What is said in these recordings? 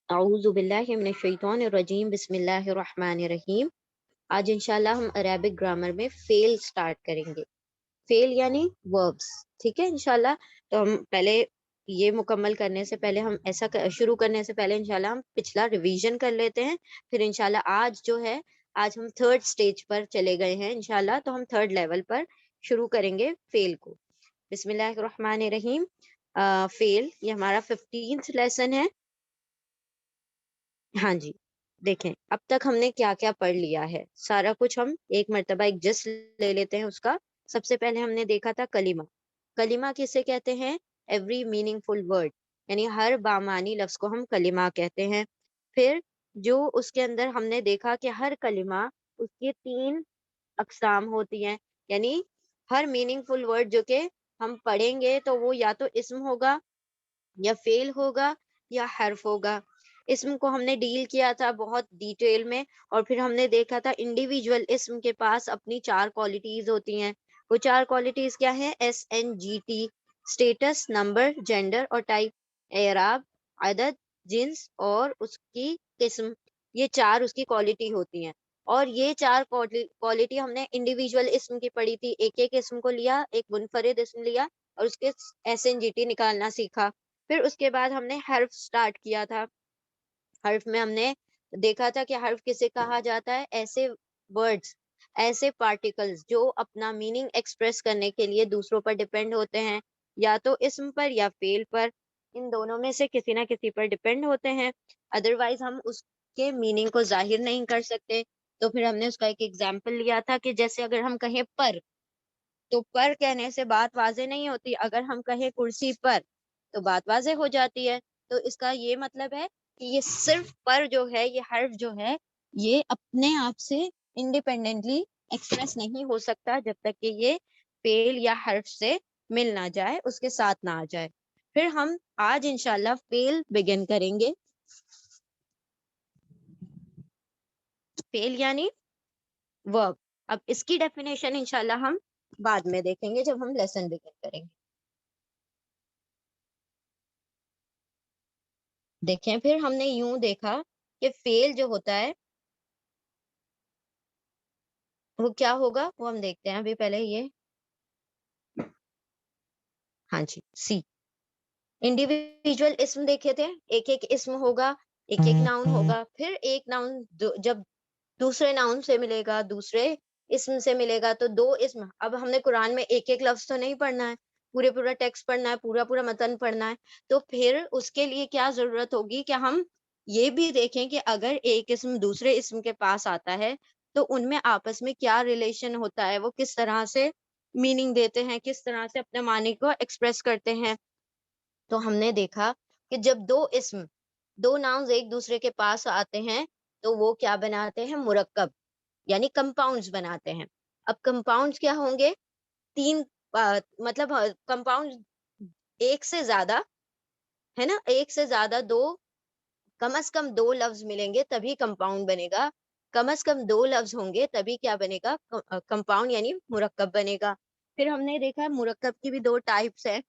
اعوذ باللہ من الشیطان الرجیم، بسم اللہ الرحمن الرحیم۔ آج انشاءاللہ ہم عربک گرامر میں فیل سٹارٹ کریں گے۔ فیل یعنی وربس، ٹھیک ہے انشاءاللہ۔ تو ہم پہلے یہ مکمل کرنے سے پہلے ہم شروع کرنے سے پہلے انشاءاللہ ہم پچھلا ریویژن کر لیتے ہیں، پھر انشاءاللہ آج جو ہے آج ہم تھرڈ سٹیج پر چلے گئے ہیں انشاءاللہ، تو ہم تھرڈ لیول پر شروع کریں گے فیل کو۔ بسم اللہ الرحمن الرحیم۔ فیل یہ ہمارا 15th لیسن ہے۔ ہاں جی، دیکھیں اب تک ہم نے کیا کیا پڑھ لیا ہے، سارا کچھ ہم ایک مرتبہ ایک جس لے لیتے ہیں اس کا۔ سب سے پہلے ہم نے دیکھا تھا کلمہ۔ کلمہ کسے کہتے ہیں؟ ایوری میننگ فل ورڈ، یعنی ہر بامانی لفظ کو ہم کلمہ کہتے ہیں۔ پھر جو اس کے اندر ہم نے دیکھا کہ ہر کلمہ اس کی 3 اقسام ہوتی ہیں، یعنی ہر میننگ فل ورڈ جو کہ ہم پڑھیں گے تو وہ یا تو اسم ہوگا یا فعل ہوگا یا حرف ہوگا۔ اسم کو ہم نے ڈیل کیا تھا بہت ڈیٹیل میں، اور پھر ہم نے دیکھا تھا انڈیویجول اسم کے پاس اپنی 4 کوالٹیز ہوتی ہیں۔ وہ 4 کوالٹیز کیا ہیں؟ SNGT، اسٹیٹس، نمبر، جینڈر اور ٹائپ، اعراب، عدد، جنس اور اس کی قسم، یہ 4 اس کی کوالٹی ہوتی ہیں۔ اور یہ 4 کوالٹی ہم نے انڈیویجول اسم کی پڑھی تھی، ایک ایک اسم کو لیا، ایک منفرد اسم لیا اور اس کے SNGT نکالنا سیکھا۔ پھر اس کے بعد ہم نے حرف سٹارٹ کیا تھا۔ حرف میں ہم نے دیکھا تھا کہ حرف کسے کہا جاتا ہے؟ ایسے ورڈز، ایسے پارٹیکلز جو اپنا میننگ ایکسپریس کرنے کے لیے دوسروں پر ڈیپینڈ ہوتے ہیں، یا تو اسم پر یا فعل پر، ان دونوں میں سے کسی نہ کسی پر ڈیپینڈ ہوتے ہیں، ادروائز ہم اس کے میننگ کو ظاہر نہیں کر سکتے۔ تو پھر ہم نے اس کا ایک ایگزامپل لیا تھا کہ جیسے اگر ہم کہیں پر، تو پر کہنے سے بات واضح نہیں ہوتی، اگر ہم کہیں کرسی پر تو بات واضح ہو جاتی ہے۔ تو اس کا یہ مطلب ہے کہ یہ صرف پر جو ہے، یہ حرف جو ہے، یہ اپنے آپ سے انڈیپینڈنٹلی ایکسپریس نہیں ہو سکتا جب تک کہ یہ فعل یا حرف سے مل نہ جائے، اس کے ساتھ نہ آ جائے۔ پھر ہم آج انشاءاللہ فعل بگن کریں گے۔ فعل یعنی ورب۔ اب اس کی ڈیفینیشن انشاءاللہ ہم بعد میں دیکھیں گے جب ہم لیسن بگن کریں گے۔ دیکھیں پھر ہم نے یوں دیکھا کہ فعل جو ہوتا ہے وہ کیا ہوگا، وہ ہم دیکھتے ہیں ابھی پہلے یہ۔ ہاں جی، سی انڈیویجول اسم دیکھے تھے، ایک ایک اسم ہوگا، ایک ایک ناؤن ہوگا، پھر ایک ناؤن جب دوسرے ناؤن سے ملے گا، دوسرے اسم سے ملے گا، تو 2 اسم۔ اب ہم نے قرآن میں ایک ایک لفظ تو نہیں پڑھنا ہے، پورا ٹیکسٹ پڑھنا ہے، پورا متن پڑھنا ہے، تو پھر اس کے لیے کیا ضرورت ہوگی کہ ہم یہ بھی دیکھیں کہ اگر ایک اسم دوسرے اسم کے پاس آتا ہے تو ان میں آپس میں کیا ریلیشن ہوتا ہے، وہ کس طرح سے میننگ دیتے ہیں، کس طرح سے اپنے معنی کو ایکسپریس کرتے ہیں۔ تو ہم نے دیکھا کہ جب 2 اسم، 2 ناؤنز ایک دوسرے کے پاس آتے ہیں تو وہ کیا بناتے ہیں؟ مرکب، یعنی کمپاؤنڈز بناتے ہیں۔ اب کمپاؤنڈز کیا ہوں گے؟ 3، مطلب کمپاؤنڈ ایک سے زیادہ ہے نا، ایک سے زیادہ 2، کم از کم 2 لفظ ملیں گے تبھی کمپاؤنڈ بنے گا، کم از کم 2 لفظ ہوں گے تبھی کیا بنے گا؟ کمپاؤنڈ یعنی مرکب بنے گا۔ پھر ہم نے دیکھا مرکب کی بھی 2 ٹائپس ہیں،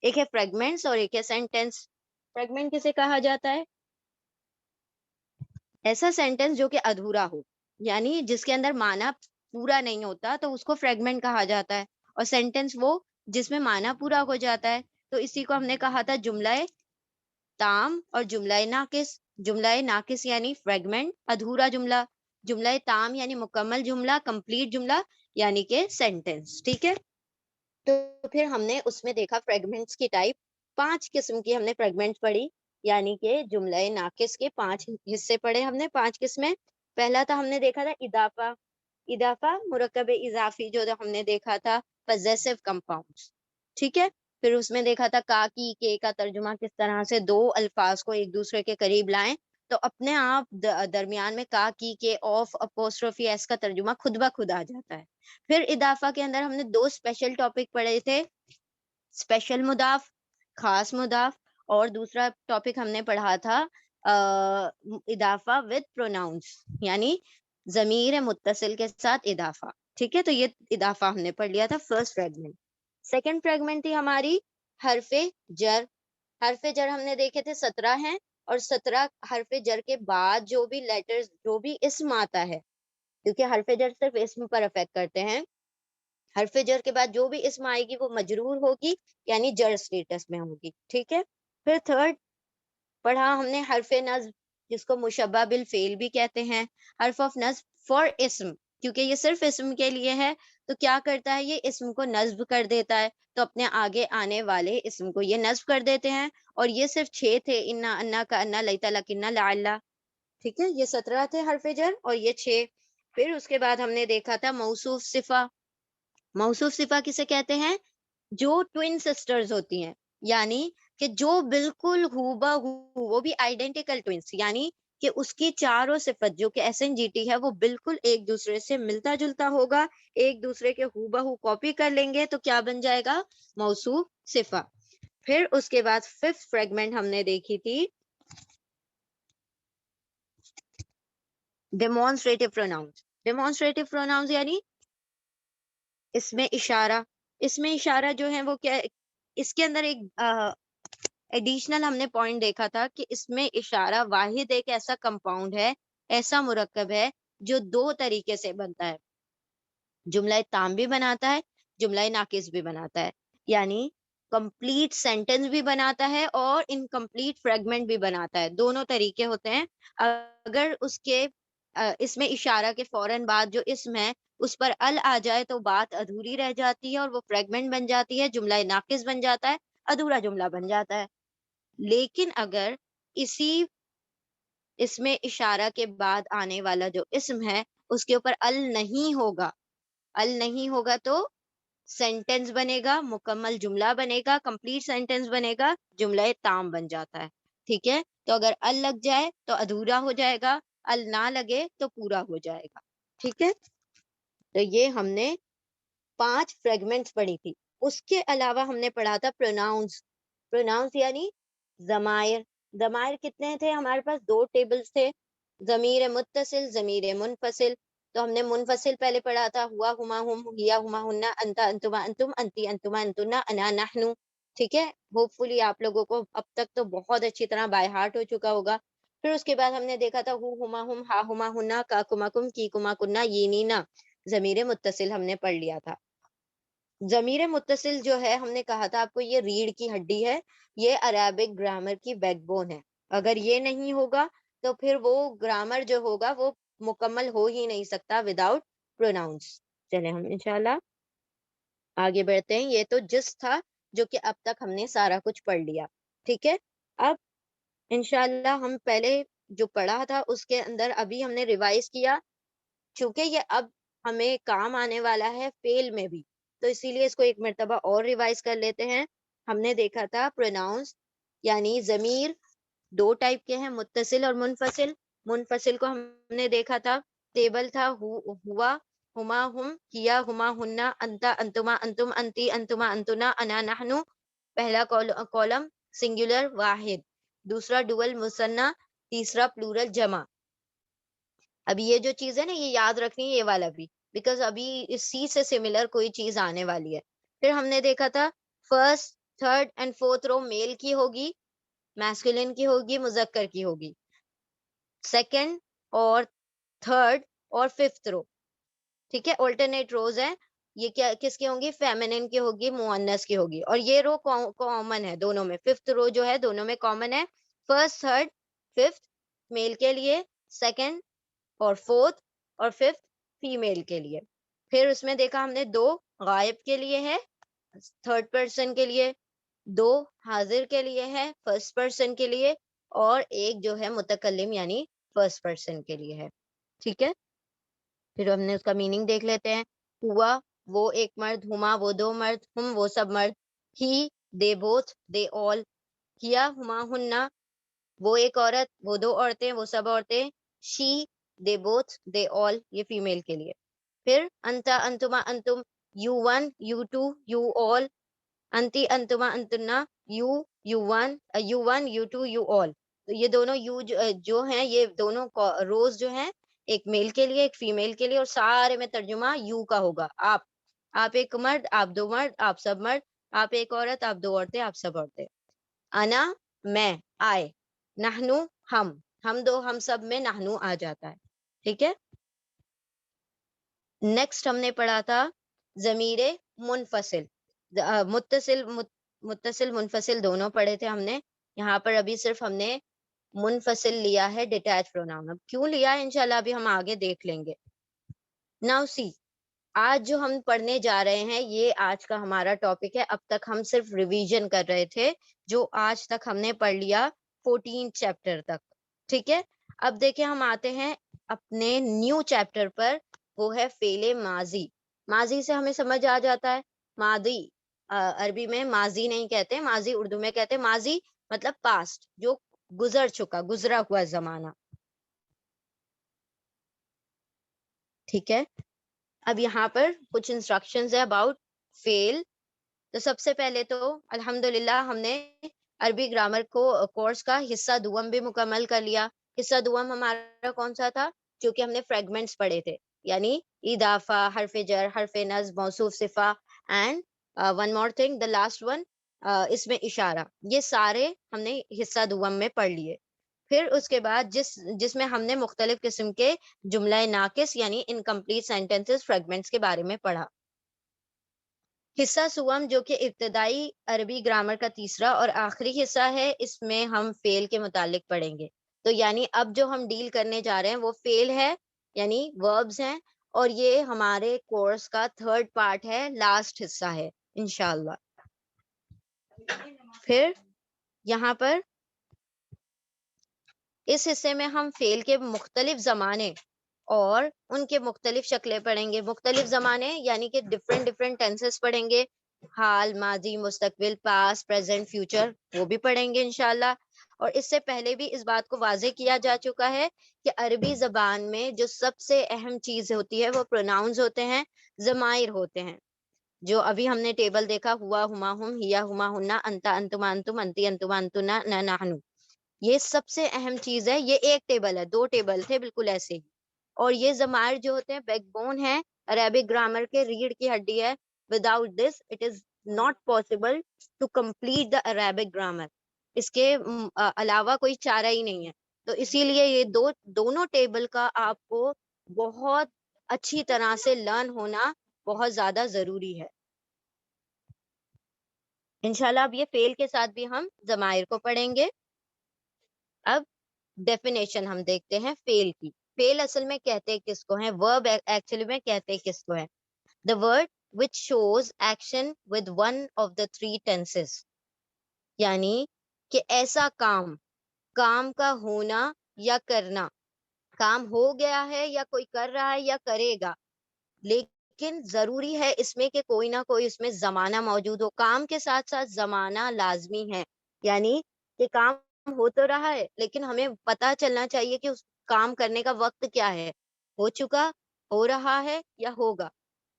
ایک ہے فریگمنٹس اور ایک ہے سینٹینس۔ فریگمنٹ کسے کہا جاتا ہے؟ ایسا سینٹینس جو کہ ادھورا ہو، یعنی جس کے اندر معنی پورا نہیں ہوتا تو اس کو فریگمنٹ کہا جاتا ہے، اور سینٹینس وہ جس میں معنی پورا ہو جاتا ہے۔ تو اسی کو ہم نے کہا تھا جملہ تام اور جملہ ناقص۔ جملہ ناقص یعنی فریگمنٹ، ادھورا جملہ، جملہ تام یعنی مکمل جملہ، کمپلیٹ جملہ یعنی کہ سینٹینس، ٹھیک ہے۔ تو پھر ہم نے اس میں دیکھا فریگمنٹس کی ٹائپ، 5 قسم کی ہم نے فریگمنٹ پڑھی، یعنی کہ جملہ ناقص کے 5 حصے پڑھے ہم نے، 5 قسمیں۔ پہلا تھا ہم نے دیکھا تھا اضافہ۔ اضافہ مرکب اضافی جو ہم نے دیکھا تھا پوزیسو کمپاؤنڈس، ٹھیک ہے۔ پھر اس میں دیکھا تھا کا، کی، کے کا ترجمہ کس طرح سے 2 الفاظ کو ایک دوسرے کے قریب لائیں تو اپنے آپ درمیان میں کا، کی، کے، آف، اپوسٹروفی ایس کا ترجمہ خود بخود آ جاتا ہے۔ پھر اضافہ کے اندر ہم نے 2 اسپیشل ٹاپک پڑھے تھے، اسپیشل مضاف، خاص مضاف، اور دوسرا ٹاپک ہم نے پڑھا تھا اضافہ وتھ پروناؤنس، یعنی ضمیر متصل کے ساتھ اضافہ، ٹھیک ہے۔ تو یہ اضافہ ہم نے پڑھ لیا تھا فرسٹ فریگمنٹ۔ سیکنڈ فریگمنٹ تھی ہماری حرف جر۔ حرف جر ہم نے دیکھے تھے 17 ہیں، اور 17 حرف جر کے بعد جو بھی لیٹرز جو بھی اسم آتا ہے، کیونکہ حرف جر صرف اسم پر افیکٹ کرتے ہیں، حرف جر کے بعد جو بھی اسم آئے گی وہ مجرور ہوگی، یعنی جر اسٹیٹس میں ہوگی. ٹھیک ہے. پھر تھرڈ پڑھا ہم نے حرف نصب، جس کو مشبہ بالفعل بھی کہتے ہیں. حرف آف نصب فار اسم، کیونکہ یہ صرف اسم کے لیے ہے تو کیا کرتا ہے، یہ اسم کو نصب کر دیتا ہے، تو اپنے آگے آنے والے اسم کو یہ نصب کر دیتے ہیں. اور یہ صرف 6 تھے، انا، انا کا انا، لیتا لکنہ، لعلہ. ٹھیک ہے، یہ 17 تھے حرف جر اور یہ 6. پھر اس کے بعد ہم نے دیکھا تھا موصوف صفہ. موصوف صفہ کسے کہتے ہیں؟ جو ٹوین سسٹرز ہوتی ہیں، یعنی کہ جو بالکل ہو وہ بھی آئیڈینٹیکل ٹوینس، یعنی کہ اس کی چاروں صفت جو کہ ایس این جی ٹی ہے وہ بالکل ایک دوسرے سے ملتا جلتا ہوگا، ایک دوسرے کے ہو بہو کاپی کر لیں گے تو کیا بن جائے گا؟ موصوف صفہ. پھر اس کے بعد 5th فریگمنٹ ہم نے دیکھی تھی ڈیمونسٹریٹو پروناؤنس. ڈیمونسٹریٹو پروناؤنس یعنی اس میں اشارہ. اس میں اشارہ جو ہے وہ کیا، اس کے اندر ایک ایڈیشنل ہم نے پوائنٹ دیکھا تھا کہ اس میں اشارہ واحد ایک ایسا کمپاؤنڈ ہے، ایسا مرکب ہے جو 2 طریقے سے بنتا ہے. جملہ تام بھی بناتا ہے، جملہ ناقص بھی بناتا ہے، یعنی کمپلیٹ سینٹنس بھی بناتا ہے اور انکمپلیٹ فریگمنٹ بھی بناتا ہے. دونوں طریقے ہوتے ہیں. اگر اس میں اشارہ کے فوراً بعد جو اسم ہے اس پر ال آ جائے تو بات ادھوری رہ جاتی ہے اور وہ فریگمنٹ بن جاتی ہے، جملہ ناقص بن جاتا ہے، ادھورا جملہ بن جاتا ہے. لیکن اگر اس میں اشارہ کے بعد آنے والا جو اسم ہے اس کے اوپر ال نہیں ہوگا تو سینٹنس بنے گا، مکمل جملہ بنے گا، کمپلیٹ سینٹنس بنے گا، جملہ تام بن جاتا ہے. ٹھیک ہے. تو اگر ال لگ جائے تو ادھورا ہو جائے گا، ال نہ لگے تو پورا ہو جائے گا. ٹھیک ہے. تو یہ ہم نے 5 فریگمنٹس پڑھی تھی. اس کے علاوہ ہم نے پڑھا تھا پروناؤنس یعنی ضمائر. ضمائر کتنے تھے ہمارے پاس؟ 2 ٹیبلز تھے، ضمیر متصل، ضمیر منفصل. تو ہم نے منفصل پہلے پڑھا تھا، ہوا، ہما، ہم، ہیا، ہما، ہننا، انتا، انتما، انتم، انتی، انتما، انتنا، انا، نحنو. ٹھیک ہے. ہوپ فلی آپ لوگوں کو اب تک تو بہت اچھی طرح بائی ہارٹ ہو چکا ہوگا. پھر اس کے بعد ہم نے دیکھا تھا ہو، ہما، ہم، ہا، ہما، ہننا، کا، کما، کم، کی، کما، کننا، یہ، نینا. ضمیر متصل ہم نے پڑھ لیا تھا. ضمیر متصل جو ہے ہم نے کہا تھا آپ کو یہ ریڑھ کی ہڈی ہے، یہ عربک گرامر کی بیک بون ہے. اگر یہ نہیں ہوگا تو پھر وہ گرامر جو ہوگا وہ مکمل ہو ہی نہیں سکتا وداؤٹ پروناؤنس. چلیں ہم انشاءاللہ آگے بڑھتے ہیں. یہ تو جس تھا جو کہ اب تک ہم نے سارا کچھ پڑھ لیا. ٹھیک ہے. اب انشاءاللہ ہم پہلے جو پڑھا تھا اس کے اندر ابھی ہم نے ریوائز کیا، چونکہ یہ اب ہمیں کام آنے والا ہے فیل میں بھی، تو اسی لیے اس کو ایک مرتبہ اور ریوائز کر لیتے ہیں. ہم نے دیکھا تھا پروناؤنس یعنی ضمیر 2 ٹائپ کے ہیں، متصل اور منفصل. منفصل کو ہم نے دیکھا تھا، ٹیبل تھا ہوا، ہما، ہم، کیا، ہما، ہننا، انتا، انتما، انتم، انتی، انتما، انتنا، انا، نحنو. پہلا کالم سنگولر واحد، دوسرا ڈوئل مثنیٰ، تیسرا پلورل جمع. ابھی یہ جو چیز ہے نا یہ یاد رکھنی ہے، یہ والا بھی، بیکاز ابھی اسی سے سملر کوئی چیز آنے والی ہے. پھر ہم نے دیکھا تھا first, third and fourth row male کی ہوگی، میسکولین کی ہوگی، مذکر کی ہوگی. سیکنڈ اور تھرڈ اور 5th رو، ٹھیک ہے، آلٹرنیٹ روز ہیں. یہ کیا کس کی ہوں گی؟ فیمنن کی ہوگی، مؤنث کی ہوگی. اور یہ رو کامن ہے دونوں میں، 5th رو جو ہے دونوں میں کامن ہے. فرسٹ، تھرڈ، 5th میل کے لیے، سیکنڈ اور 4th اور 5th فیمیل کے لیے. پھر اس میں دیکھا ہم نے 2 غائب کے لیے ہے 3rd پرسن کے لیے، 2 حاضر کے لیے ہے 1st پرسن کے لیے، اور ایک جو ہے متکلم یعنی 1st پرسن کے لیے ہے. ٹھیک ہے. پھر ہم نے اس کا میننگ دیکھ لیتے ہیں. ہوا وہ ایک مرد، ہما وہ 2 مرد، ہم وہ سب مرد، ہی دے بوتھ دے آل، کیا ہما ہننا وہ ایک عورت وہ 2 عورتیں وہ سب عورتیں، شی دے بوتھ دے آل یہ فیمیل کے لیے. پھر انتا، انتما، انتم، یو 1 یو 2 یو آل، انتی، انتما، انتنا، یو 1 یو 2 یو آل. تو یہ دونوں یو جو ہیں یہ دونوں روز جو ہیں ایک میل کے لیے ایک فیمیل کے لیے، اور سارے میں ترجمہ یو کا ہوگا. آپ ایک مرد، آپ 2 مرد، آپ سب مرد، آپ ایک عورت، آپ 2 عورتیں، آپ سب عورتیں. انا میں، آئے. نحنو ہم دو ہم سب میں نحنو آ جاتا ہے. ٹھیک ہے. نیکسٹ ہم نے پڑھا تھا ضمیر منفصل. متصل منفصل دونوں پڑھے تھے ہم نے. یہاں پر ابھی صرف ہم نے منفصل لیا ہے ڈیٹیچ پروناؤن. اب کیوں لیا ہے انشاءاللہ ابھی ہم آگے دیکھ لیں گے. ناؤ سی، آج جو ہم پڑھنے جا رہے ہیں یہ آج کا ہمارا ٹاپک ہے. اب تک ہم صرف ریویژن کر رہے تھے جو آج تک ہم نے پڑھ لیا 14 چیپٹر تک. ٹھیک ہے. اب دیکھیں ہم آتے ہیں اپنے نیو چیپٹر پر، وہ ہے فعل ماضی. ماضی سے ہمیں سمجھ آ جاتا ہے ماضی عربی میں ماضی نہیں کہتے، ماضی اردو میں کہتے. ماضی مطلب پاسٹ، جو گزر چکا، گزرا ہوا زمانہ. ٹھیک ہے. اب یہاں پر کچھ انسٹرکشنز ہے اباؤٹ فعل. تو سب سے پہلے تو الحمدللہ ہم نے عربی گرامر کو کورس کا حصہ دوم بھی مکمل کر لیا. حصہ دوم ہمارا کون سا تھا؟ کیونکہ ہم نے فریگمنٹس پڑھے تھے، یعنی اضافہ، حرف جر، حرف نصب، موصوف صفہ، and one more thing the last one اس میں اشارہ. یہ سارے ہم نے حصہ دوم میں پڑھ لیے. پھر اس کے بعد جس میں ہم نے مختلف قسم کے جملہ ناقص یعنی انکمپلیٹ سینٹینسز فریگمنٹس کے بارے میں پڑھا. حصہ سوم جو کہ ابتدائی عربی گرامر کا تیسرا اور آخری حصہ ہے، اس میں ہم فعل کے متعلق پڑھیں گے. تو یعنی اب جو ہم ڈیل کرنے جا رہے ہیں وہ فعل ہے، یعنی وربز ہیں، اور یہ ہمارے کورس کا تھرڈ پارٹ ہے، لاسٹ حصہ ہے انشاءاللہ. پھر یہاں پر اس حصے میں ہم فعل کے مختلف زمانے اور ان کے مختلف شکلیں پڑھیں گے. مختلف زمانے یعنی کہ ڈفرینٹ ٹینسز پڑھیں گے، حال، ماضی، مستقبل، پاسٹ، پریزنٹ، فیوچر، وہ بھی پڑھیں گے انشاءاللہ. اور اس سے پہلے بھی اس بات کو واضح کیا جا چکا ہے کہ عربی زبان میں جو سب سے اہم چیز ہوتی ہے وہ پروناؤنز ہوتے ہیں، ضمائر ہوتے ہیں. جو ابھی ہم نے ٹیبل دیکھا، ہوا، ہما، ہم، ہیا، ہما، ہننا، انتا، انتما، انتم، انتی، انتما، انتنا، نحنو، یہ سب سے اہم چیز ہے. یہ ایک ٹیبل ہے، 2 ٹیبل تھے بالکل ایسے ہی. اور یہ ضمائر جو ہوتے ہیں بیک بون ہے عربک گرامر کے، ریڑھ کی ہڈی ہے. Without this it is not possible to complete the Arabic grammar. اس کے علاوہ کوئی چارہ ہی نہیں ہے. تو اسی لیے یہ دونوں ٹیبل کا آپ کو بہت اچھی طرح سے لرن ہونا بہت زیادہ ضروری ہے انشاءاللہ. اب یہ فعل کے ساتھ بھی ہم ضمائر کو پڑھیں گے. اب ڈیفینیشن ہم دیکھتے ہیں فعل کی. فعل اصل میں کہتے کس کو ہیں؟ ورب ایکچولی میں کہتے کس کو ہیں؟ The word which shows action with one of the 3 tenses. یعنی کہ ایسا کام کا ہونا یا کرنا، کام ہو گیا ہے یا کوئی کر رہا ہے یا کرے گا، لیکن ضروری ہے اس میں کہ کوئی نہ کوئی اس میں زمانہ موجود ہو. کام کے ساتھ ساتھ زمانہ لازمی ہے. یعنی کہ کام ہو تو رہا ہے لیکن ہمیں پتہ چلنا چاہیے کہ اس کام کرنے کا وقت کیا ہے، ہو چکا، ہو رہا ہے یا ہوگا.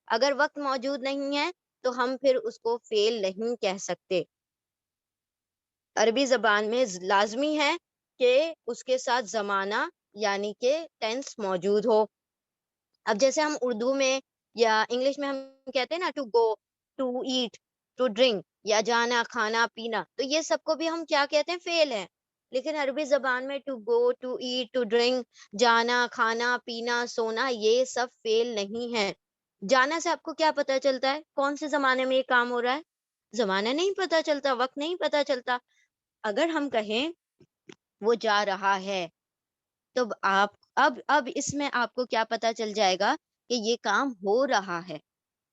اگر وقت موجود نہیں ہے تو ہم پھر اس کو فعل نہیں کہہ سکتے. عربی زبان میں لازمی ہے کہ اس کے ساتھ زمانہ یعنی کہ ٹینس موجود ہو. اب جیسے ہم اردو میں یا انگلش میں ہم کہتے ہیں نا to go, to eat, to drink, یا جانا، کھانا، پینا، تو یہ سب کو بھی ہم کیا کہتے ہیں؟ فعل ہے. لیکن عربی زبان میں to go, to eat, to drink, جانا، کھانا، پینا، سونا، یہ سب فعل نہیں ہے. جانا سے آپ کو کیا پتا چلتا ہے کون سے زمانے میں یہ کام ہو رہا ہے؟ زمانہ نہیں پتا چلتا، وقت نہیں پتا چلتا. اگر ہم کہیں وہ جا رہا ہے تو آپ اب اس میں آپ کو کیا پتا چل جائے گا کہ یہ کام ہو رہا ہے.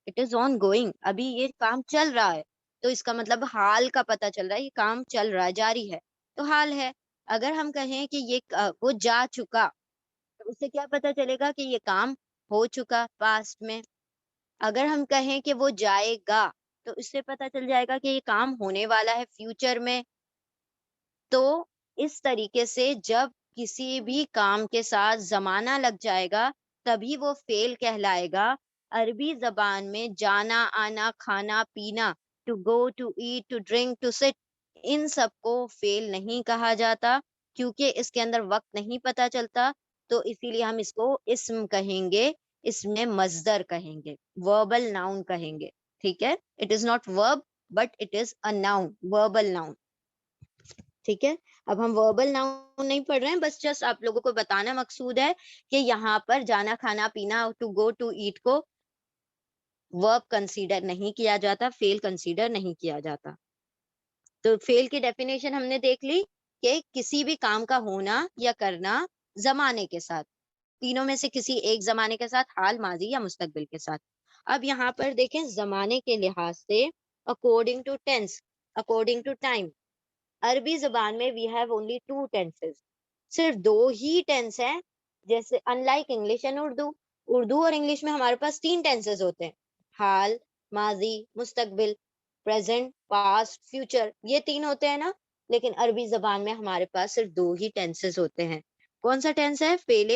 اٹ از آن گوئنگ، ابھی یہ کام چل رہا ہے. تو اس کا مطلب حال کا پتا چل رہا ہے، یہ کام چل رہا ہے، جاری ہے، تو حال ہے. اگر ہم کہیں کہ یہ وہ جا چکا، تو اس سے کیا پتا چلے گا کہ یہ کام ہو چکا پاسٹ میں. اگر ہم کہیں کہ وہ جائے گا تو اس سے پتا چل جائے گا کہ یہ کام ہونے والا ہے فیوچر میں. تو اس طریقے سے جب کسی بھی کام کے ساتھ زمانہ لگ جائے گا تبھی وہ فعل کہلائے گا. عربی زبان میں جانا، آنا، کھانا، پینا، to go, to eat, to drink, to sit, ان سب کو فعل نہیں کہا جاتا کیونکہ اس کے اندر وقت نہیں پتا چلتا. تو اسی لیے ہم اس کو اسم کہیں گے، اس میں مصدر کہیں گے، وربل ناؤن کہیں گے. ٹھیک ہے. It is not verb but it is a noun, verbal noun. ٹھیک ہے. اب ہم وربل ناؤن نہیں پڑھ رہے ہیں, بس جسٹ آپ لوگوں کو بتانا مقصود ہے کہ یہاں پر جانا, کھانا, پینا, ٹو گو, ٹو ایٹ کو ورب کنسیڈر نہیں کیا جاتا, فیل کنسیڈر نہیں کیا جاتا. تو فیل کی ڈیفینیشن ہم نے دیکھ لی کہ کسی بھی کام کا ہونا یا کرنا زمانے کے ساتھ, تینوں میں سے کسی ایک زمانے کے ساتھ, حال, ماضی یا مستقبل کے ساتھ. اب یہاں پر دیکھیں زمانے کے لحاظ سے according to tense, according to time, عربی زبان میں we have only two tenses, صرف دو ہی ٹینس ہیں. جیسے unlike English and Urdu, Urdu اور انگلش میں ہمارے پاس تین ٹینسز ہوتے ہیں, حال, ماضی, مستقبل, پریزنٹ, پاسٹ, فیوچر, یہ تین ہوتے ہیں نا. لیکن عربی زبان میں ہمارے پاس صرف دو ہی ٹینسز ہوتے ہیں. کون سا ٹینس ہے؟ فعل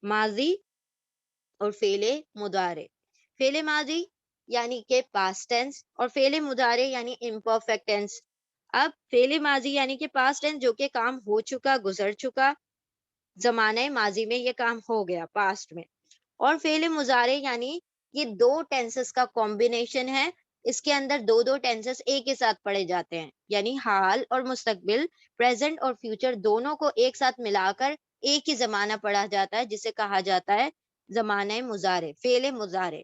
ماضی اور فعل مضارع. فعل ماضی یعنی کہ پاسٹ ٹینس, اور فعل مضارع یعنی امپرفیکٹ ٹینس. اب فعل ماضی یعنی کہ پاسٹ ٹینس, جو کہ کام ہو چکا, گزر چکا, زمانہ ماضی میں یہ کام ہو گیا پاسٹ میں. اور فعل مضارع یعنی یہ دو ٹینسز کا کمبینیشن ہے, اس کے اندر دو دو ٹینسز ایک ہی ساتھ پڑھے جاتے ہیں, یعنی حال اور مستقبل, پریزنٹ اور فیوچر دونوں کو ایک ساتھ ملا کر ایک ہی زمانہ پڑھا جاتا ہے, جسے کہا جاتا ہے زمانہ مضارع, فعل مضارع.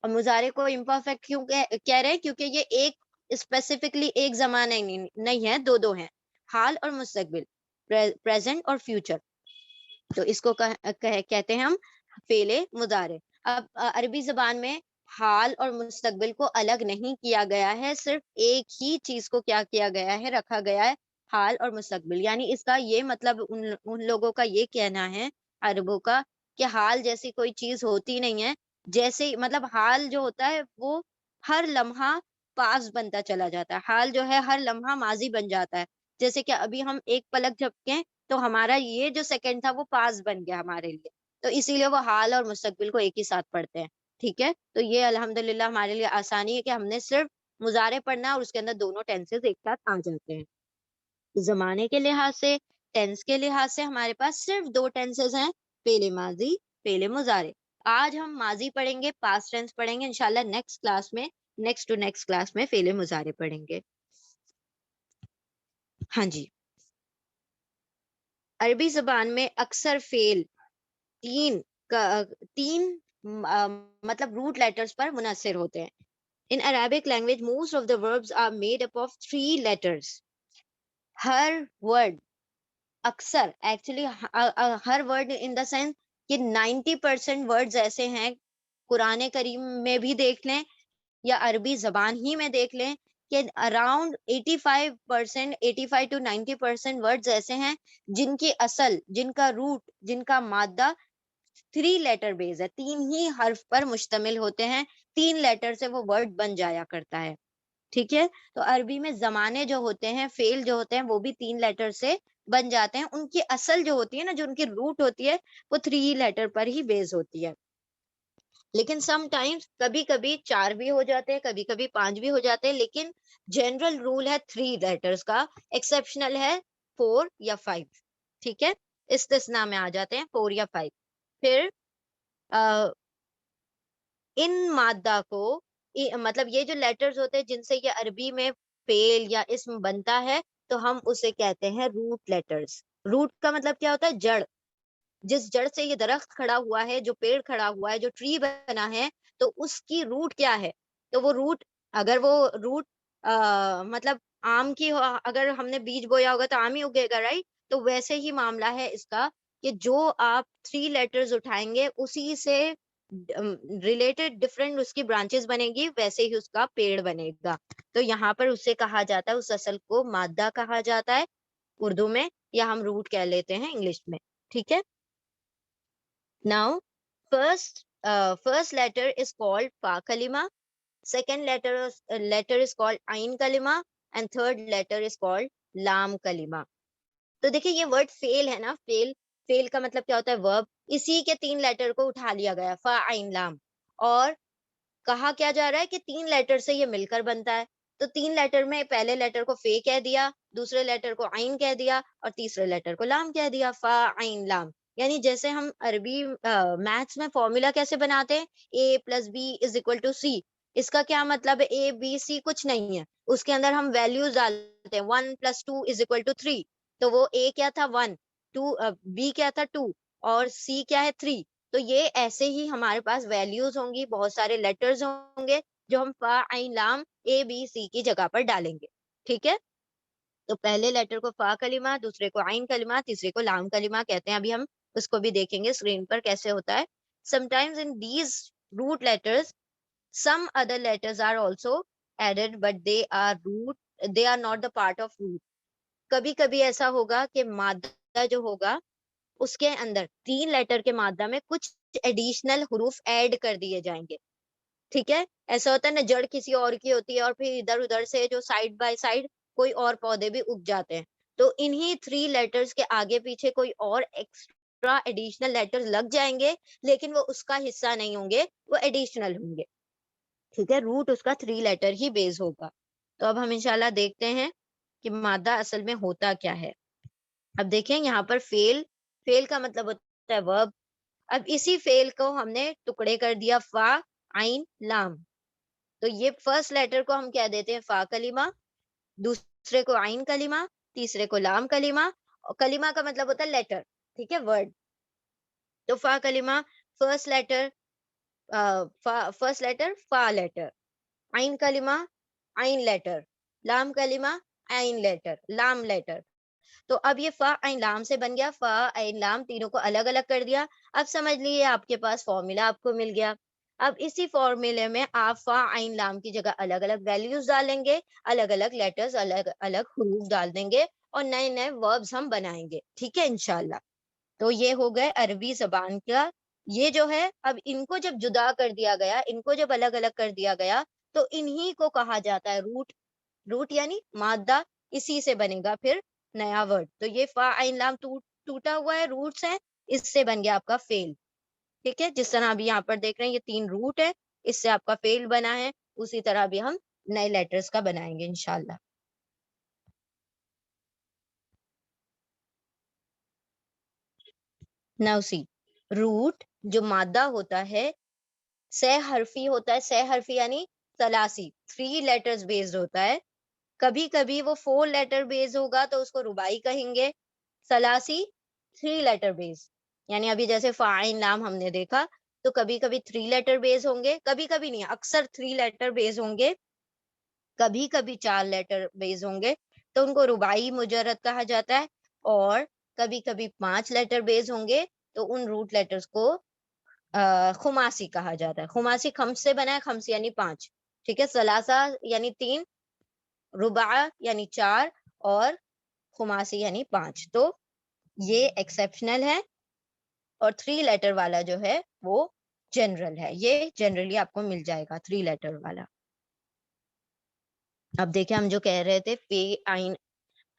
اور مضارع کو امپرفیکٹ کیوں کہہ رہے ہیں؟ کیونکہ یہ ایک اسپیسیفکلی ایک زمانہ نہیں ہے, دو دو ہیں, حال اور مستقبل, پریزنٹ اور فیوچر. تو اس کو کہتے ہیں ہم فعل مضارع. اب عربی زبان میں حال اور مستقبل کو الگ نہیں کیا گیا ہے, صرف ایک ہی چیز کو کیا کیا گیا ہے, رکھا گیا ہے, حال اور مستقبل. یعنی اس کا یہ مطلب ان لوگوں کا یہ کہنا ہے, عربوں کا, کہ حال جیسی کوئی چیز ہوتی نہیں ہے. جیسے مطلب حال جو ہوتا ہے وہ ہر لمحہ پاس بنتا چلا جاتا ہے, حال جو ہے ہر لمحہ ماضی بن جاتا ہے. جیسے کہ ابھی ہم ایک پلک جھپکیں تو ہمارا یہ جو سیکنڈ تھا وہ پاس بن گیا ہمارے لیے, تو اسی لیے وہ حال اور مستقبل کو ایک ہی ساتھ پڑھتے ہیں. ٹھیک ہے, تو یہ الحمدللہ ہمارے لیے آسانی ہے کہ ہم نے صرف مضارع پڑھنا ہے اور اس کے اندر دونوں ٹینسز ایک ساتھ آ جاتے ہیں. زمانے کے لحاظ سے, ٹینس کے لحاظ سے ہمارے پاس صرف دو ٹینسز ہیں, فعل ماضی, فعل مضارع. آج ہم ماضی پڑھیں گے, پاسٹ ٹینس پڑھیں گے, انشاءاللہ نیکسٹ کلاس میں, نیکسٹ ٹو نیکسٹ کلاس میں فعل مضارع پڑھیں گے. ہاں جی. عربی زبان میں اکثر فعل تین مطلب روٹ لیٹرز پر منحصر ہوتے ہیں. In Arabic language, most of the verbs are made up of 3 letters. ہر ورڈ, اکثر ایکچولی ہر ورڈ ان دا سینس کہ 90% ورڈز ایسے ہیں, قرآن کریم میں بھی دیکھ لیں یا عربی زبان ہی میں دیکھ لیں, کہ اراؤنڈ 85%, 85 to 90% ورڈز ایسے ہیں جن کی اصل, جن کا روٹ, جن کا مادہ 3 لیٹر بیس ہے, تین ہی حرف پر مشتمل ہوتے ہیں, 3 لیٹر سے وہ ورڈ بن جایا کرتا ہے. ٹھیک ہے, تو عربی میں زمانے جو ہوتے ہیں, فعل جو ہوتے ہیں, وہ بھی 3 لیٹر سے بن جاتے ہیں. ان کی اصل جو ہوتی ہے نا, جو ان کی روٹ ہوتی ہے, وہ 3 لیٹر پر ہی بیس ہوتی ہے. لیکن سم ٹائمز کبھی کبھی 4 بھی ہو جاتے ہیں, کبھی کبھی 5 بھی ہو جاتے ہیں, لیکن جنرل رول ہے 3 لیٹرز کا, ایکسیپشنل ہے 4 یا 5. ٹھیک ہے, استثناء میں آ جاتے ہیں 4 یا 5. پھر ان مادہ کو, مطلب یہ جو لیٹرز ہوتے ہیں جن سے یہ عربی میں فعل یا اسم بنتا ہے, تو ہم اسے کہتے ہیں روٹ لیٹرز. روٹ کا مطلب کیا ہوتا ہے؟ جڑ. جس جڑ سے یہ درخت کھڑا ہوا ہے, جو پیڑ کھڑا ہوا ہے, جو ٹری بنا ہے, تو اس کی روٹ کیا ہے؟ تو وہ روٹ, اگر وہ روٹ مطلب آم کی اگر ہم نے بیج بویا ہوگا تو آم ہی اگے گا, رائٹ؟ تو ویسے ہی معاملہ ہے اس کا, کہ جو آپ 3 لیٹرز اٹھائیں گے اسی سے ریلیٹڈ ڈفرینٹ اس کی برانچز بنے گی, ویسے ہی اس کا پیڑ بنے گا. تو یہاں پر اسے کہا جاتا ہے, اس اصل کو مادہ کہا جاتا ہے اردو میں, یا ہم روٹ کہہ لیتے ہیں انگلش میں. ٹھیک ہے. Now, first letter is called fa kalima, second letter is called ain kalima, and third letter is called lam kalima. تو دیکھیں یہ ورڈ فیل ہے نا, فیل, فیل کا مطلب کیا ہوتا ہے؟ ورب. اسی کے 3 لیٹر کو اٹھا لیا گیا, فا عین لام, اور کہا کیا جا رہا ہے کہ 3 لیٹر سے یہ مل کر بنتا ہے. تو 3 لیٹر میں پہلے لیٹر کو فے کہہ دیا, دوسرے لیٹر کو عین کہہ دیا, اور تیسرے لیٹر کو لام کہہ دیا, فا عین لام. یعنی جیسے ہم عربی میتھس میں فارمولا کیسے بناتے ہیں, A + B = C, اس کا کیا مطلب ہے؟ اے بی سی کچھ نہیں ہے، اس کے اندر ہم ویلیوز ڈالتے ہیں. 1 + 2 = 3. تو وہ اے کیا تھا 1، 2 بی کیا تھا 2 اور سی کیا ہے 3. تو یہ ایسے ہی ہمارے پاس ویلیوز ہوں گی، بہت سارے لیٹرز ہوں گے جو ہم فا عین لام اے بی سی کی جگہ پر ڈالیں گے. ٹھیک ہے، تو پہلے لیٹر کو فا کلمہ، دوسرے کو عین کلمہ، تیسرے کو لام کلمہ کہتے ہیں. ابھی ہم اس کو بھی دیکھیں گے اسکرین پر کیسے ہوتا ہے. Sometimes in these root letters some other letters are also added but they are not the part of root. کبھی کبھی ایسا ہوگا کہ مادہ جو ہوگا اس کے اندر 3 لیٹر کے مادہ میں کچھ ایڈیشنل حروف ایڈ کر دیے جائیں گے. ٹھیک ہے، ایسا ہوتا ہے نا، جڑ کسی اور کی ہوتی ہے اور پھر ادھر ادھر سے جو سائڈ بائی سائڈ کوئی اور پودے بھی اگ جاتے ہیں. تو انہی 3 لیٹرز کے آگے پیچھے کوئی اور ایکسٹرا ایڈیشنل لیٹرز لگ جائیں گے، لیکن وہ اس کا حصہ نہیں ہوں گے، وہ ایڈیشنل ہوں گے. ٹھیک ہے، روٹ اس کا 3 لیٹر ہی بیس ہوگا. تو اب ہم انشاءاللہ دیکھتے ہیں کہ مادہ اصل میں ہوتا کیا ہے. اب دیکھیں یہاں پر فیل کا مطلب ہوتا ہے ورب. اب اسی فیل کو ہم نے ٹکڑے کر دیا فا عین لام. تو یہ فرسٹ لیٹر کو ہم کہہ دیتے ہیں فا کلمہ، دوسرے کو عین کلمہ، تیسرے کو لام کلمہ. اور کلمہ کا مطلب ہوتا ہے لیٹر. ٹھیک ہے، ورڈ. تو فا کلمہ فرسٹ لیٹر فا لیٹر، عین کلمہ عین لیٹر، لام کلمہ عین لیٹر لام لیٹر. تو اب یہ فا عین لام سے بن گیا، فا عین لام تینوں کو الگ الگ کر دیا. اب سمجھ لیے آپ کے پاس فارمولا آپ کو مل گیا. اب اسی فارمولے میں آپ فا عین لام کی جگہ الگ الگ ویلیوز ڈالیں گے، الگ الگ لیٹرز، الگ الگ حروف ڈال دیں گے اور نئے نئے وربز ہم بنائیں گے. ٹھیک ہے انشاءاللہ. تو یہ ہو گئے عربی زبان کا. یہ جو ہے اب ان کو جب جدا کر دیا گیا، ان کو جب الگ الگ کر دیا گیا، تو انہی کو کہا جاتا ہے روٹ. روٹ یعنی مادہ، اسی سے بنے گا پھر نیا ورڈ. تو یہ فا عین لام ٹوٹا ہوا ہے، روٹس ہے، اس سے بن گیا آپ کا فیل. ٹھیک ہے، جس طرح ابھی یہاں پر دیکھ رہے ہیں یہ 3 روٹ ہے، اس سے آپ کا فیل بنا ہے، اسی طرح بھی ہم نئے لیٹرز کا بنائیں گے انشاءاللہ. ناؤ سی، روٹ جو مادہ ہوتا ہے سہ حرفی ہوتا ہے. سہ حرفی یعنی ثلاثی، 3 لیٹرز بیسڈ ہوتا ہے. کبھی کبھی وہ 4 لیٹر بیس ہوگا تو اس کو رباعی کہیں گے. ثلاثی 3 لیٹر بیس، یعنی ابھی جیسے فاعل نام ہم نے دیکھا تو کبھی کبھی 3 لیٹر بیس ہوں گے، کبھی کبھی نہیں، اکثر 3 لیٹر بیس ہوں گے، کبھی کبھی 4 لیٹر بیس ہوں گے تو ان کو رباعی مجرد کہا جاتا ہے. اور کبھی کبھی 5 لیٹر بیس ہوں گے تو ان روٹ لیٹرز کو خماسی کہا جاتا ہے. خماسی خمس سے بنا ہے، خمس یعنی 5. ٹھیک ہے، ثلاثہ یعنی 3، ربع یعنی 4 اور خماسی یعنی 5. تو یہ ایکسیپشنل ہے اور 3 لیٹر والا جو ہے وہ جنرل ہے. یہ جنرلی آپ کو مل جائے گا 3 لیٹر والا. اب دیکھیں ہم جو کہہ رہے تھے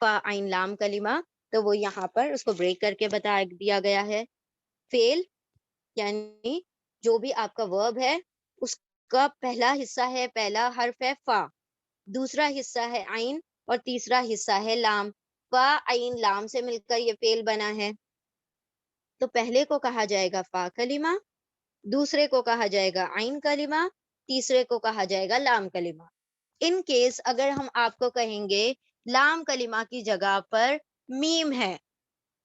فا عین لام کلمہ، تو وہ یہاں پر اس کو بریک کر کے بتا دیا گیا ہے. فیل یعنی جو بھی آپ کا ورب ہے اس کا پہلا حصہ ہے، پہلا حرف ہے فا، دوسرا حصہ ہے عین اور تیسرا حصہ ہے لام. فا عین لام سے مل کر یہ فیل بنا ہے. تو پہلے کو کہا جائے گا فا کلمہ، دوسرے کو کہا جائے گا عین کلمہ، تیسرے کو کہا جائے گا لام کلمہ. ان کیس اگر ہم آپ کو کہیں گے لام کلمہ کی جگہ پر میم ہے،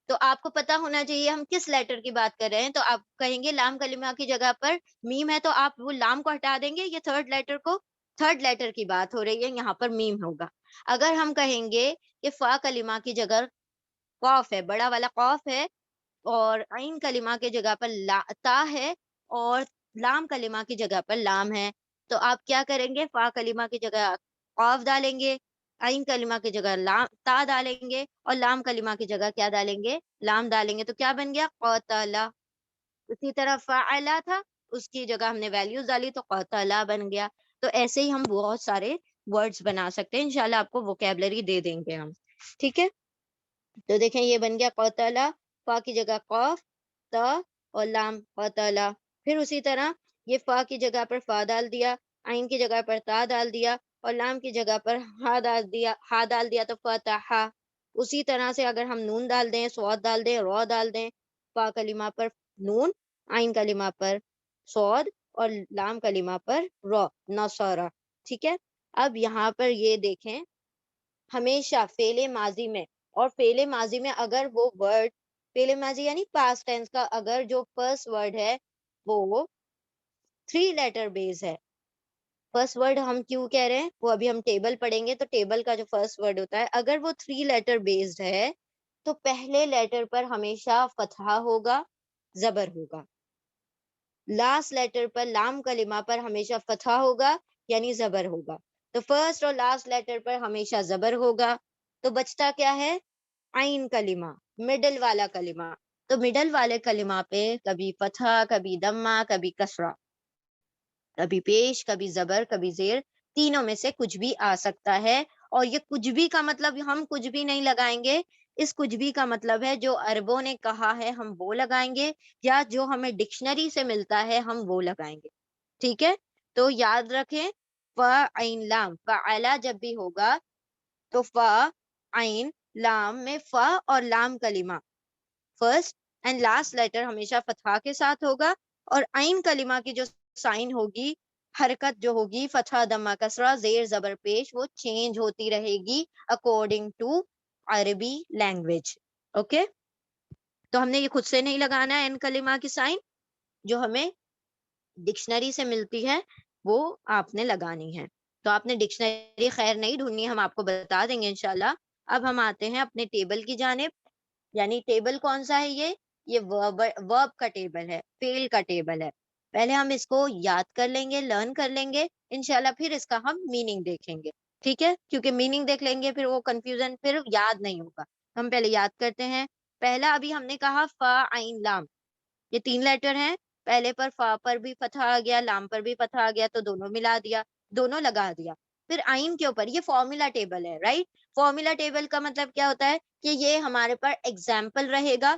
تو آپ کو پتا ہونا چاہیے ہم کس لیٹر کی بات کر رہے ہیں. تو آپ کہیں گے لام کلمہ کی جگہ پر میم ہے، تو آپ وہ لام کو ہٹا دیں گے، یہ تھرڈ لیٹر کی بات ہو رہی ہے، یہاں پر میم ہوگا. اگر ہم کہیں گے کہ فا کلمہ کی جگہ قاف ہے، بڑا والا قاف ہے، اور عین کلمہ کی جگہ پر تا ہے، اور لام کلمہ کی جگہ پر لام ہے، تو آپ کیا کریں گے؟ فا کلمہ کی جگہ قاف ڈالیں گے، عین کلمہ کی جگہ تا ڈالیں گے، اور لام کلمہ کی جگہ کیا ڈالیں گے؟ لام ڈالیں گے. تو کیا بن گیا؟ قاتلا. اسی طرح فعلا تھا، اس کی جگہ ہم نے ویلیوز ڈالی تو قاتلا بن گیا. تو ایسے ہی ہم بہت سارے ورڈز بنا سکتے ہیں، انشاءاللہ آپ کو ووکیبلری دے دیں گے ہم. ٹھیک ہے، تو دیکھیں یہ بن گیا قاتلا، فا کی جگہ قاف، تا اور لام قاتلا. پھر اسی طرح یہ فا کی جگہ پر فا ڈال دیا، عین کی جگہ پر تا ڈال دیا، اور لام کی جگہ پر ہا ڈال دیا تو فتح. اسی طرح سے اگر ہم نون ڈال دیں، صاد ڈال دیں، را ڈال دیں، فا کلمہ پر نون، عین کلمہ پر صاد اور لام کلمہ پر را، نصارا. ٹھیک ہے. اب یہاں پر یہ دیکھیں ہمیشہ فعل ماضی میں، اور فعل ماضی میں اگر وہ ورڈ، فعل ماضی یعنی پاسٹ ٹینس کا اگر جو فرسٹ ورڈ ہے وہ 3 لیٹر بیس ہے. فرسٹ ورڈ ہم کیوں کہہ رہے ہیں وہ ابھی ہم ٹیبل پڑھیں گے، تو ٹیبل کا جو فرسٹ ورڈ ہوتا ہے اگر وہ 3 لیٹر بیسڈ ہے تو پہلے لیٹر پر ہمیشہ فتحہ ہوگا، زبر ہوگا. لاسٹ لیٹر پر لام کلمہ پر ہمیشہ فتحہ ہوگا یعنی زبر ہوگا. تو فرسٹ اور لاسٹ لیٹر پر ہمیشہ زبر ہوگا. تو بچتا کیا ہے؟ عین کلمہ، مڈل والا کلمہ. تو مڈل والے کلمہ پہ کبھی فتحہ، کبھی دمہ، کبھی کسرہ، کبھی پیش، کبھی زبر، کبھی زیر، تینوں میں سے کچھ بھی آ سکتا ہے. اور یہ کچھ بھی کا مطلب ہم کچھ بھی نہیں لگائیں گے، اس کچھ بھی کا مطلب ہے جو عربوں نے کہا ہے ہم وہ لگائیں گے، یا جو ہمیں ڈکشنری سے ملتا ہے ہم وہ لگائیں گے. ٹھیک ہے. تو یاد رکھیں فا عین لام، فعلا جب بھی ہوگا تو فا عین لام میں فا اور لام کلمہ فرسٹ اینڈ لاسٹ لیٹر ہمیشہ فتحہ کے ساتھ ہوگا، اور عین کلمہ کی جو سائن ہوگی، حرکت جو ہوگی، فتحہ دمہ کسرہ زیر زبر پیش، وہ چینج ہوتی رہے گی اکارڈنگ ٹو عربی لینگویج. اوکے. تو ہم نے یہ خود سے نہیں لگانا ہے ان کلمہ کی سائن، جو ہمیں ڈکشنری سے ملتی ہے وہ آپ نے لگانی ہے. تو آپ نے ڈکشنری خیر نہیں ڈھونڈنی، ہم آپ کو بتا دیں گے انشاءاللہ. اب ہم آتے ہیں اپنے ٹیبل کی جانب. یعنی ٹیبل کون سا ہے؟ یہ ورب کا ٹیبل ہے، فعل کا ٹیبل ہے. پہلے ہم اس کو یاد کر لیں گے، لرن کر لیں گے انشاءاللہ، پھر اس کا ہم میننگ دیکھیں گے. ٹھیک ہے. کیونکہ میننگ دیکھ لیں گے پھر وہ کنفیوژن پھر یاد نہیں ہوگا. ہم پہلے یاد کرتے ہیں. پہلا ابھی ہم نے کہا فا عین لام، یہ 3 لیٹر ہیں. پہلے پر فا پر بھی فتح آ گیا، لام پر بھی فتح آ گیا، تو دونوں ملا دیا، دونوں لگا دیا. پھر عین کے اوپر یہ فارمولا ٹیبل ہے، رائٹ. فارمولا ٹیبل کا مطلب کیا ہوتا ہے کہ یہ ہمارے پر ایگزامپل رہے گا،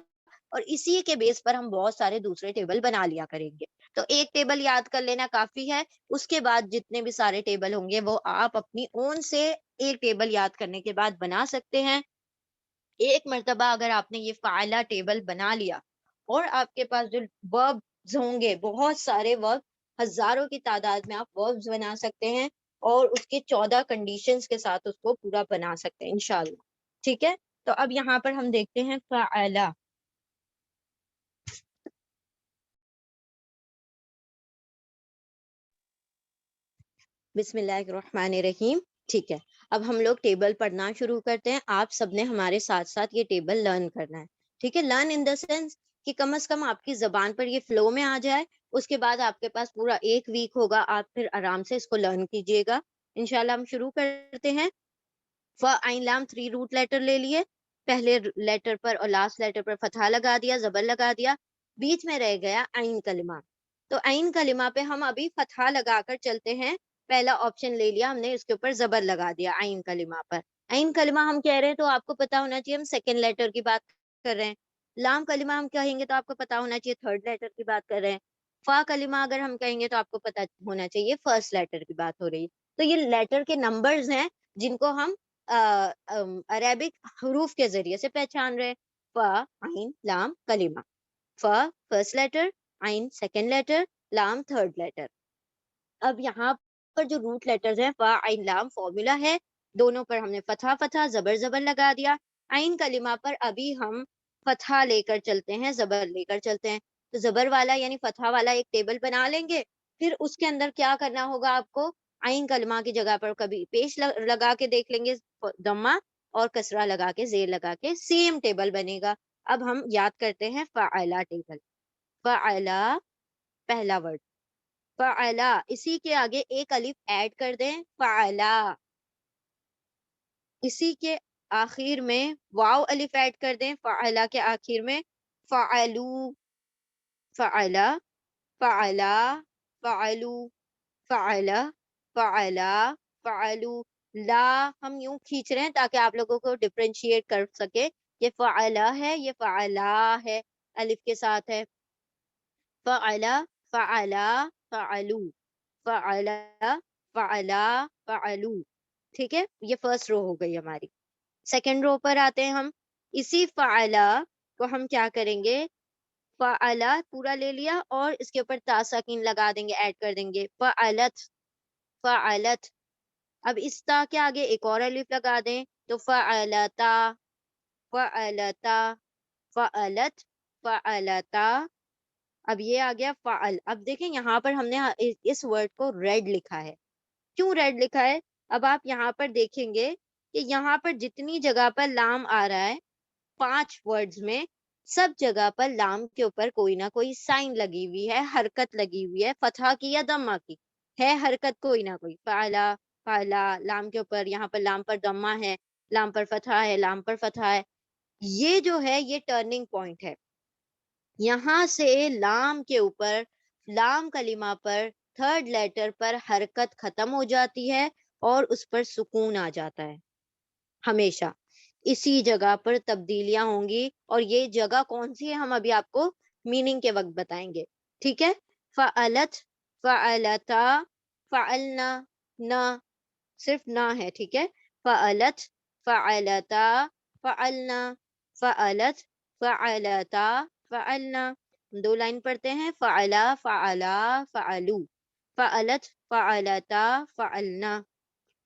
اور اسی کے بیس پر ہم بہت سارے دوسرے ٹیبل بنا لیا کریں گے. تو ایک ٹیبل یاد کر لینا کافی ہے. اس کے بعد جتنے بھی سارے ٹیبل ہوں گے وہ آپ اپنی اون سے ایک ٹیبل یاد کرنے کے بعد بنا سکتے ہیں. ایک مرتبہ اگر آپ نے یہ فعلا ٹیبل بنا لیا اور آپ کے پاس جو وربز ہوں گے، بہت سارے ورب، ہزاروں کی تعداد میں آپ وربز بنا سکتے ہیں، اور اس کے 14 کنڈیشنز کے ساتھ اس کو پورا بنا سکتے ہیں انشاءاللہ. ٹھیک ہے. تو اب یہاں پر ہم دیکھتے ہیں فعلا. بسم اللہ الرحمن الرحیم. ٹھیک ہے. اب ہم لوگ ٹیبل پڑھنا شروع کرتے ہیں. آپ سب نے ہمارے ساتھ ساتھ یہ ٹیبل لرن کرنا ہے. ٹھیک ہے. لرن ان دا سینس کہ کم از کم آپ کی زبان پر یہ فلو میں آ جائے. اس کے بعد آپ کے پاس پورا ایک ویک ہوگا، آپ پھر آرام سے اس کو لرن کیجئے گا. انشاءاللہ ہم شروع کرتے ہیں. فا عین لام 3 روٹ لیٹر لے لیے. پہلے لیٹر پر اور لاسٹ لیٹر پر فتحہ لگا دیا، زبر لگا دیا، بیچ میں رہ گیا عین کلمہ. تو عین کلمہ پہ ہم ابھی فتحہ لگا کر چلتے ہیں. پہلا آپشن لے لیا ہم نے، اس کے اوپر زبر لگا دیا عین کلمہ پر. عین کلمہ ہم کہہ رہے ہیں تو آپ کو پتا ہونا چاہیے ہم سیکنڈ لیٹر کی بات کر رہے ہیں. لام کلمہ ہم کہیں گے تو آپ کو پتا ہونا چاہیے تھرڈ لیٹر کی بات کر رہے ہیں. فا کلمہ اگر ہم کہیں گے تو آپ کو پتا ہونا چاہیے فرسٹ لیٹر کی بات ہو رہی ہے. تو یہ لیٹر کے نمبرز ہیں جن کو ہم عربک حروف کے ذریعے سے پہچان رہے ہیں. فا عین لام کلمہ. فا فرسٹ لیٹر، عین سیکنڈ لیٹر، لام تھرڈ لیٹر. اب یہاں پر جو روٹ لیٹرز ہیں فا عین لام فارمولا ہے، دونوں پر ہم نے فتحہ فتحہ زبر زبر لگا دیا. عین کلمہ پر ابھی ہم فتحہ لے کر چلتے ہیں، زبر لے کر چلتے ہیں. تو زبر والا یعنی فتحہ والا ایک ٹیبل بنا لیں گے. پھر اس کے اندر کیا کرنا ہوگا آپ کو؟ عین کلمہ کی جگہ پر کبھی پیش لگا کے دیکھ لیں گے، دمہ، اور کسرہ لگا کے، زیر لگا کے، سیم ٹیبل بنے گا. اب ہم یاد کرتے ہیں فعلا ٹیبل. فعلا پہلا ورڈ، فعلا اسی کے آگے ایک الف ایڈ کر دیں، فعلا. اسی کے آخر میں واو الف ایڈ کر دیں، فعلا کے آخر میں، فعلو. فعلا فعلا فعلو، فعلا فعلا فعلو. لا ہم یوں کھینچ رہے ہیں تاکہ آپ لوگوں کو ڈفرینشیٹ کر سکے. یہ فعلا ہے، یہ فعلا ہے، الف کے ساتھ ہے. فعلا فعلا فعلو، فعلا فعلا فعلو. ٹھیک ہے. یہ فرسٹ رو ہو گئی ہماری. سیکنڈ رو پر آتے ہیں ہم. اسی فعلا کو ہم کیا کریں گے؟ فعلا پورا لے لیا اور اس کے اوپر تا ساکن لگا دیں گے، ایڈ کر دیں گے، فعلت، فعلت. اب اس تا کے آگے ایک اور الف لگا دیں تو فعلتا، فعلتا، فعلت، فعلتا. اب یہ آ گیا فعل. اب دیکھیں یہاں پر ہم نے اس ورڈ کو ریڈ لکھا ہے. کیوں ریڈ لکھا ہے؟ اب آپ یہاں پر دیکھیں گے کہ یہاں پر جتنی جگہ پر لام آ رہا ہے 5 ورڈز میں، سب جگہ پر لام کے اوپر کوئی نہ کوئی سائن لگی ہوئی ہے، حرکت لگی ہوئی ہے، فتحہ کی یا دمہ کی ہے، حرکت کوئی نہ کوئی. فعلا، فعلا، لام کے اوپر، یہاں پر لام پر دمہ ہے، لام پر فتحہ ہے، لام پر فتحہ ہے. یہ جو ہے یہ ٹرننگ پوائنٹ ہے. یہاں سے لام کے اوپر، لام کلمہ پر، تھرڈ لیٹر پر حرکت ختم ہو جاتی ہے اور اس پر سکون آ جاتا ہے. ہمیشہ اسی جگہ پر تبدیلیاں ہوں گی، اور یہ جگہ کون سی ہے ہم ابھی آپ کو میننگ کے وقت بتائیں گے. ٹھیک ہے. فعلت، فعلتا، فعلنا، نہ، صرف نہ ہے. ٹھیک ہے. فعلت، فعلتا، فعلنا، فعلت، فعلتا، فعلنا. 2 لائن پڑھتے ہیں. فعلا، فعلا، فعلو، فعلت، فعلتا، فعلنا.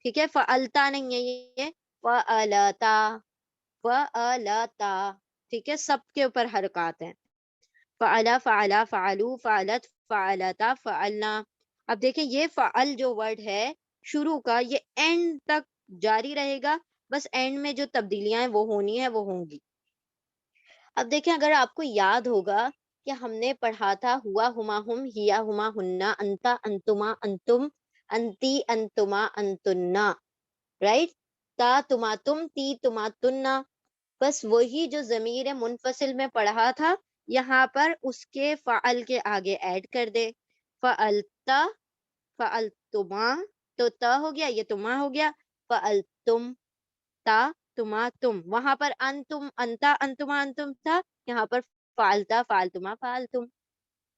ٹھیک ہے. فعلتا نہیں ہے یہ، فعلتا، فعلتا. ٹھیک ہے. سب کے اوپر حرکات ہیں. فعلا، فعلا، فعلو، فعلت، فعلتا، فعلنا. اب دیکھیں یہ فعل جو ورڈ ہے شروع کا، یہ اینڈ تک جاری رہے گا. بس اینڈ میں جو تبدیلیاں ہیں وہ ہونی ہے، وہ ہوں گی. اب دیکھیں اگر آپ کو یاد ہوگا کہ ہم نے پڑھا تھا ہوا، ہما، ہم، ہیا، ہما، ہننا، انتا، انتما، انتم، انتی، انتما، انتنا. رائٹ. تا تما تم، تی تما تننا. بس وہی جو ضمیر منفصل میں پڑھا تھا یہاں پر اس کے فعل کے آگے ایڈ کر دے. فعلتا، فعلتما، تو تا ہو گیا، یہ تما ہو گیا. فعلتم، تا، تما، تم. وہاں پر انتم، انتا، انتما، انتم تھا، یہاں پر فعلتا، فعلتما، فعلتم.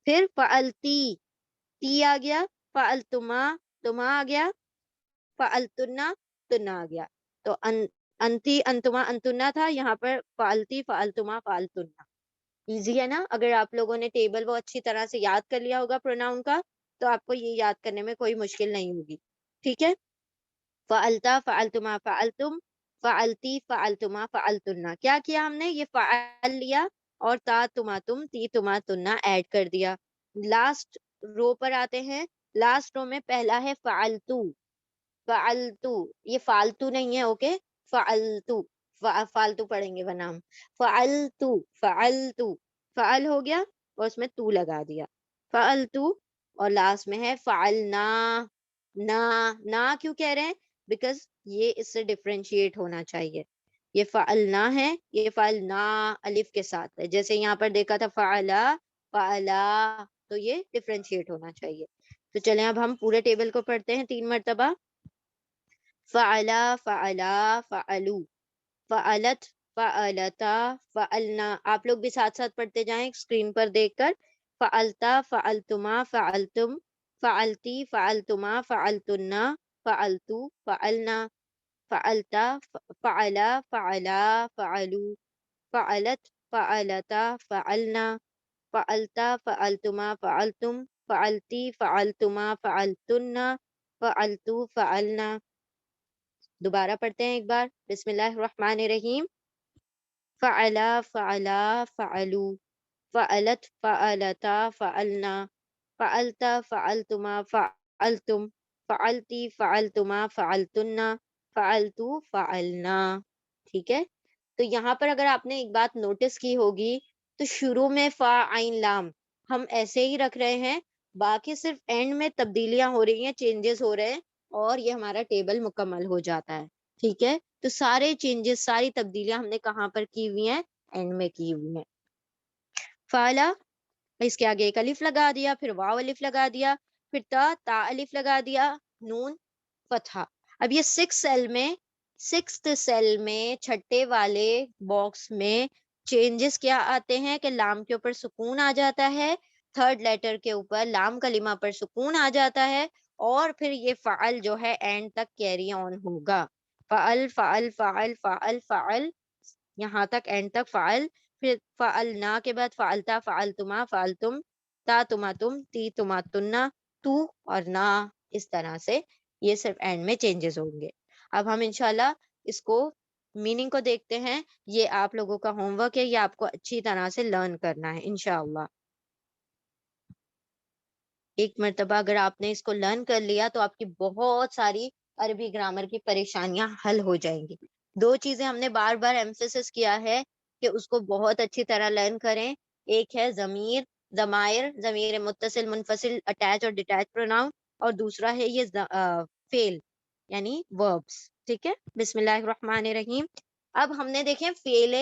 پھر فعلتی، تی آ گیا. فعلتما، تما آ گیا. فعلتنا، تنا آ گیا. تو انتی، انتما، انتنا تھا، یہاں پر فعلتی، فعلتما، فعلتنا. ایزی ہے نا؟ اگر آپ لوگوں نے ٹیبل وہ اچھی طرح سے یاد کر لیا ہوگا پروناؤن کا تو آپ کو یہ یاد کرنے میں کوئی مشکل نہیں ہوگی. ٹھیک ہے. فعلتا، فعلتما، فعلتم، فعلتی، فعلتما، فعلتنا. کیا کیا ہم نے؟ یہ فعل لیا اور تا، تما، تم، تی، تما، تنا ایڈ کر دیا. لاسٹ رو پر آتے ہیں. لاسٹ رو میں پہلا ہے فعلتو. فعلتو، یہ فالتو نہیں ہے. اوکے. فعلتو، فالتو پڑھیں گے بنام. فعلتو، فعلتو، فعل ہو گیا اور اس میں تو لگا دیا. فعلتو. اور لاسٹ میں ہے فعلنا. نا کیوں کہہ رہے ہیں؟ بیکاز یہ اس سے ڈفرینشیٹ ہونا چاہیے. یہ فعلنا ہے، یہ فعلنا الف کے ساتھ ہے. جیسے یہاں پر دیکھا تھا فعلا، فعلا، تو یہ ڈفرینشیٹ ہونا چاہیے. تو چلیں اب ہم پورے ٹیبل کو پڑھتے ہیں 3 مرتبہ. فعلا، فعلا، فعلو، فعلت، فعلتا، فعلنا. آپ لوگ بھی ساتھ ساتھ پڑھتے جائیں اسکرین پر دیکھ کر. فعلتا، فعلتما، فعلتم، فعلتی، فعلتما، فعلتنا، فعلتو، فعلنا. فعلتا، فعلا، فعلا، فعلو، فعلت، فعلتا، فعلنا. فعلتا، فعلتما، فعلتم، فعلتی، فعلتما، فعلتنا، فعلتو، فعلنا. دوبارہ پڑھتے ہیں ایک بار. بسم اللہ الرحمن الرحیم. فعلا، فعلا، فعلو، فعلت، فعلتا، فعلنا، فعلتا، فعلتما، فعلتم، فعلتی، فعلتما، فعلتنا، فعلتو، فعلنا. ٹھیک ہے. تو یہاں پر اگر آپ نے ایک بات نوٹس کی ہوگی تو شروع میں فا عین لام ہم ایسے ہی رکھ رہے ہیں، باقی صرف اینڈ میں تبدیلیاں ہو رہی ہیں، چینجز ہو رہے ہیں اور یہ ہمارا ٹیبل مکمل ہو جاتا ہے. ٹھیک ہے. تو سارے چینجز، ساری تبدیلیاں ہم نے کہاں پر کی ہوئی ہیں؟ اینڈ میں کی ہوئی ہیں. فعلا، اس کے آگے ایک الف لگا دیا، پھر واو الف لگا دیا، پھر تا، تا الف لگا دیا، نون، فتحہ. اب یہ 6th سیل میں چھٹے والے باکس میں چینجز کیا آتے ہیں کہ لام کے اوپر سکون آ جاتا ہے، تھرڈ لیٹر کے اوپر لام کلمہ پر سکون آ جاتا ہے، اور پھر یہ فعل جو ہے اینڈ تک کیری آن ہوگا. فعل، فعل، فعل، فعل، فعل، یہاں تک اینڈ تک فعل. پھر فعلنا کے بعد فعلتا، فعلتما، فعلتم، تا تما تم، تی تما تننا، تو اور نا، اس طرح سے یہ صرف اینڈ میں چینجز ہوں گے. اب ہم انشاءاللہ اس کو میننگ کو دیکھتے ہیں. یہ آپ لوگوں کا ہوم ورک ہے، یہ آپ کو اچھی طرح سے لرن کرنا ہے انشاءاللہ. ایک مرتبہ اگر آپ نے اس کو لرن کر لیا تو آپ کی بہت ساری عربی گرامر کی پریشانیاں حل ہو جائیں گی. دو چیزیں ہم نے بار بار ایمفیسس کیا ہے کہ اس کو بہت اچھی طرح لرن کریں. ایک ہے ضمیر، ضمائر، ضمیر متصل، منفصل، اٹیچ اور ڈیٹیچ پروناؤن، اور دوسرا ہے یہ فعل یعنی وربس. ٹھیک ہے، بسم اللہ الرحمن الرحیم. اب ہم نے دیکھیں فعل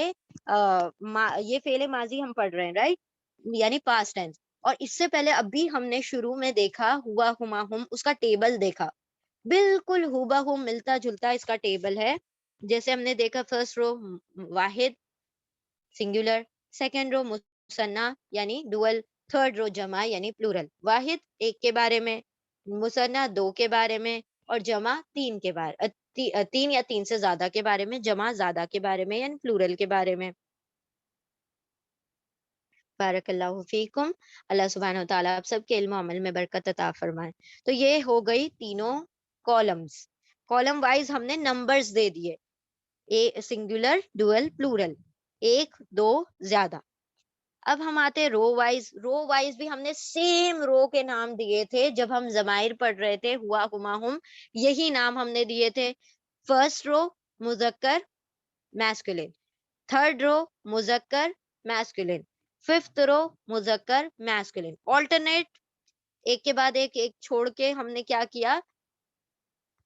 یہ فعل ماضی ہم پڑھ رہے ہیں، رائٹ، یعنی پاسٹ ٹینس. اور اس سے پہلے ابھی ہم نے شروع میں دیکھا ہوا ہما ہم، اس کا ٹیبل دیکھا، بالکل ہوبا ہو ملتا جلتا اس کا ٹیبل ہے. جیسے ہم نے دیکھا فرسٹ رو واحد سنگولر، سیکنڈ رو مثنیٰ یعنی ڈوئل، تھرڈ رو جمع یعنی پلورل. واحد ایک کے بارے میں، مثنیٰ دو کے بارے میں، اور جمع تین کے بارے، تین یا تین سے زیادہ کے بارے میں، جمع زیادہ کے بارے میں یعنی پلورل کے بارے میں. بارک اللہ فیکم. اللہ سبحانہ و تعالیٰ آپ سب کے علم و عمل میں برکت عطا فرمائے. تو یہ ہو گئی تینوں کالمز. کالم وائز ہم نے نمبرز دے دیے، سنگولر، ڈوئل، پلورل، ایک، دو، زیادہ. اب ہم آتے رو وائز. رو وائز بھی ہم نے سیم رو کے نام دیے تھے جب ہم ضمائر پڑھ رہے تھے، ہوا، ہما، ہم، یہی نام ہم نے دیے تھے. فرسٹ رو مذکر میسکولین، تھرڈ رو مذکر میسکولین، ففتھ رو مذکر میسکولین. آلٹرنیٹ ایک کے بعد ایک ایک چھوڑ کے ہم نے کیا کیا،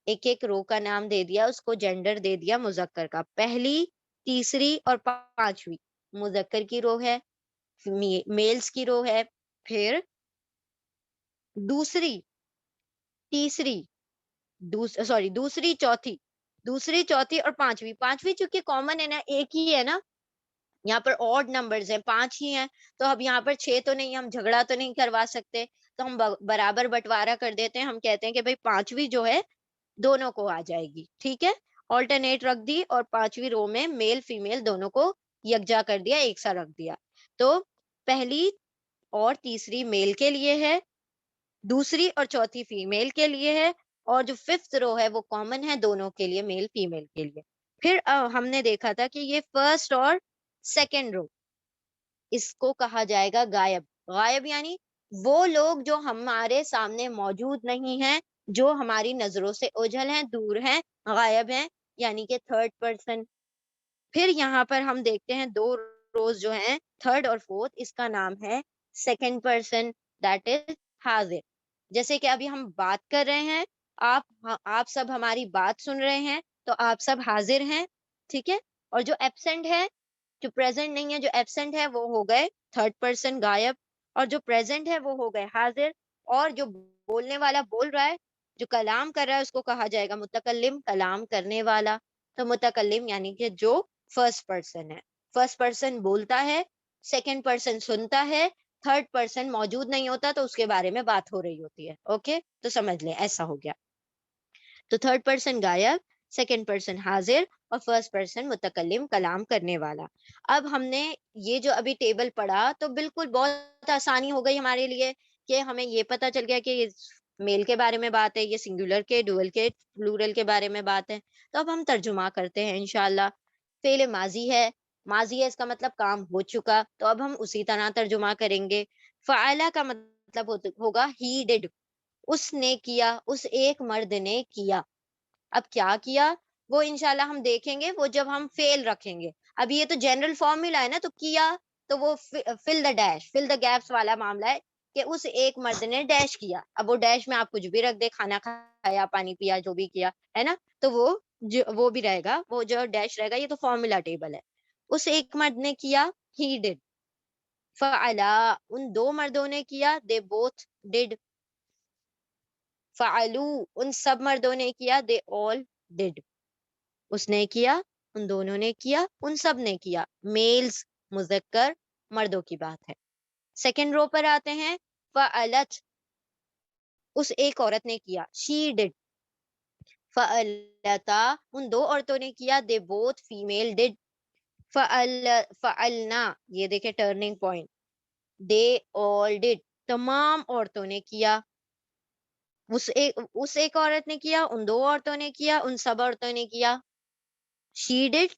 ایک ایک رو کا نام دے دیا، اس کو جینڈر دے دیا مذکر کا. پہلی، تیسری اور پانچویں مذکر کی رو ہے، میلز کی رو ہے. پھر دوسری، تیسری، دوسری، چوتھی، دوسری، چوتھی اور پانچویں. پانچویں چونکہ کامن ہے نا، ایک ہی ہے نا، یہاں پر آڈ نمبرز ہیں، پانچ ہی ہیں، تو اب یہاں پر چھ تو نہیں، ہم جھگڑا تو نہیں کروا سکتے، تو ہم برابر بٹوارا کر دیتے ہیں. ہم کہتے ہیں کہ بھائی پانچویں جو ہے دونوں کو آ جائے گی. ٹھیک ہے، آلٹرنیٹ رکھ دی اور پانچویں رو میں میل فیمیل دونوں کو یکجا کر دیا، ایک سا رکھ دیا. تو پہلی اور تیسری میل کے لیے ہے، دوسری اور چوتھی فیمیل کے لیے ہے، اور جو ففتھ رو ہے وہ کامن ہے دونوں کے لیے، میل فیمیل کے لیے. پھر ہم نے دیکھا تھا کہ یہ فرسٹ اور سیکنڈ رو، اس کو کہا جائے گا غائب. غائب یعنی وہ لوگ جو ہمارے سامنے موجود نہیں ہیں، جو ہماری نظروں سے اوجھل ہیں، دور ہیں، غائب ہیں، یعنی کہ تھرڈ پرسن. پھر یہاں پر ہم دیکھتے ہیں دو روز جو ہیں تھرڈ اور فورتھ، اس کا نام ہے سیکنڈ پرسن، دیٹ از حاضر. جیسے کہ ابھی ہم بات کر رہے ہیں، آپ سب ہماری بات سن رہے ہیں، تو آپ سب حاضر ہیں. ٹھیک ہے، اور جو ایبسینٹ ہے، جو پریزنٹ نہیں ہے، جو ایبسینٹ ہے وہ ہو گئے تھرڈ پرسن غائب، اور جو پریزنٹ ہے وہ ہو گئے حاضر. اور جو بولنے والا بول رہا ہے، جو کلام کر رہا ہے، اس کو کہا جائے گا متکلم، کلام کرنے والا. تو متکلم یعنی کہ جو فرسٹ پرسن ہے، فرسٹ پرسن بولتا ہے، سیکنڈ پرسن سنتا ہے، تھرڈ پرسن موجود نہیں ہوتا تو اس کے بارے میں بات ہو رہی ہوتی ہے. اوکے، تو سمجھ لیں ایسا ہو گیا. تو تھرڈ پرسن غائب، سیکنڈ پرسن حاضر، اور فرسٹ پرسن متکلم، کلام کرنے والا. اب ہم نے یہ جو ابھی ٹیبل پڑھا تو بالکل بہت آسانی ہو گئی ہمارے لیے کہ ہمیں یہ پتا چل گیا کہ یہ میل کے بارے میں بات ہے، یہ سنگولر کے، ڈوئل کے، پلورل کے بارے میں بات ہے. تو اب ہم ترجمہ کرتے ہیں انشاءاللہ. فعل ماضی ہے، ماضی ہے اس کا مطلب کام ہو چکا، تو اب ہم اسی طرح ترجمہ کریں گے. فعلا کا مطلب ہوگا ہی ڈیڈ، اس نے کیا، اس ایک مرد نے کیا. اب کیا کیا وہ انشاءاللہ ہم دیکھیں گے، وہ جب ہم فعل رکھیں گے. اب یہ تو جنرل فارمولا ہے نا، تو کیا تو وہ فل دا ڈیش، فل دا گیپس والا معاملہ ہے کہ اس ایک مرد نے ڈیش کیا. اب وہ ڈیش میں آپ کچھ بھی رکھ دے، کھانا کھایا، پانی پیا، جو بھی کیا ہے نا، تو وہ بھی رہے گا، وہ جو ڈیش رہے گا. یہ تو فارمولا ٹیبل ہے. اس ایک مرد نے کیا، ہی ڈڈ. فعلا، ان دو مردوں نے کیا، دے بوتھ ڈڈ. فعلو، ان سب مردوں نے کیا، دے آل ڈڈ. اس نے کیا، ان دونوں نے کیا، ان سب نے کیا. میلز مذکر، مردوں کی بات ہے. سیکنڈ رو پر آتے ہیں. فعلت، اس ایک عورت نے کیا، شی ڈڈ. فعلتا، ان دو عورتوں نے کیا، دے بوتھ فیمیل ڈڈ. فعلنا، یہ دیکھیں ٹرننگ پوائنٹ. دے آل ڈڈ، تمام عورتوں نے کیا. اس ایک عورت نے کیا، ان دو عورتوں نے کیا، ان سب عورتوں نے کیا. شی ڈڈ،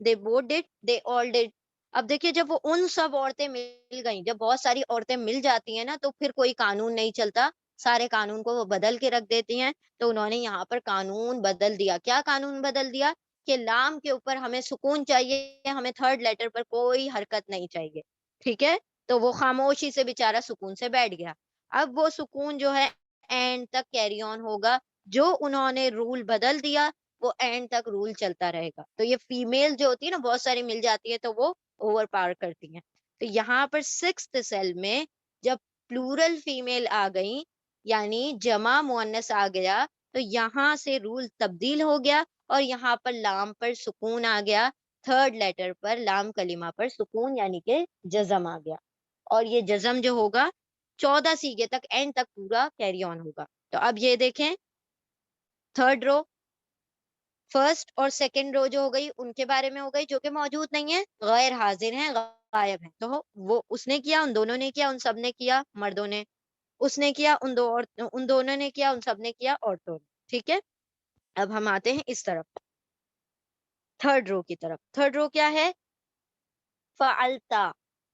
دے بوتھ ڈڈ، دے آل ڈڈ. اب دیکھیے جب وہ ان سب عورتیں مل گئیں، جب بہت ساری عورتیں مل جاتی ہیں نا تو پھر کوئی قانون نہیں چلتا، سارے قانون کو وہ بدل کے رکھ دیتی ہیں. تو انہوں نے یہاں پر قانون بدل دیا. کیا قانون بدل دیا؟ کہ لام کے اوپر ہمیں سکون چاہیے، ہمیں تھرڈ لیٹر پر کوئی حرکت نہیں چاہیے. ٹھیک ہے، تو وہ خاموشی سے بےچارا سکون سے بیٹھ گیا. اب وہ سکون جو ہے اینڈ تک کیری آن ہوگا. جو انہوں نے رول بدل دیا وہ اینڈ تک رول چلتا رہے گا. تو یہ فیمیل جو ہوتی ہے نا، بہت ساری مل جاتی ہے تو وہ اوور پاور کرتی ہیں. تو یہاں پر 6th سیل میں جب پلورل فیمیل آ گئی، یعنی جمع مؤنث آ گیا، تو یہاں سے رول تبدیل ہو گیا اور یہاں پر لام پر سکون آ گیا. تھرڈ لیٹر پر لام کلمہ پر سکون یعنی کہ جزم آ گیا. اور یہ جزم جو ہوگا 14 سیگے تک اینڈ تک پورا کیری آن ہوگا. تو اب یہ دیکھیں تھرڈ رو، فرسٹ اور سیکنڈ رو جو ہو گئی ان کے بارے میں ہو گئی، جو کہ موجود نہیں ہے، غیر حاضر ہیں، غائب ہیں. تو وہ اس نے کیا، ان دونوں نے کیا، ان سب نے کیا مردوں نے. اس نے کیا، ان دونوں نے کیا، ان سب نے کیا عورتوں نے. ٹھیک ہے، اب ہم آتے ہیں اس طرف تھرڈ رو کی طرف. تھرڈ رو کیا ہے؟ فعلتا،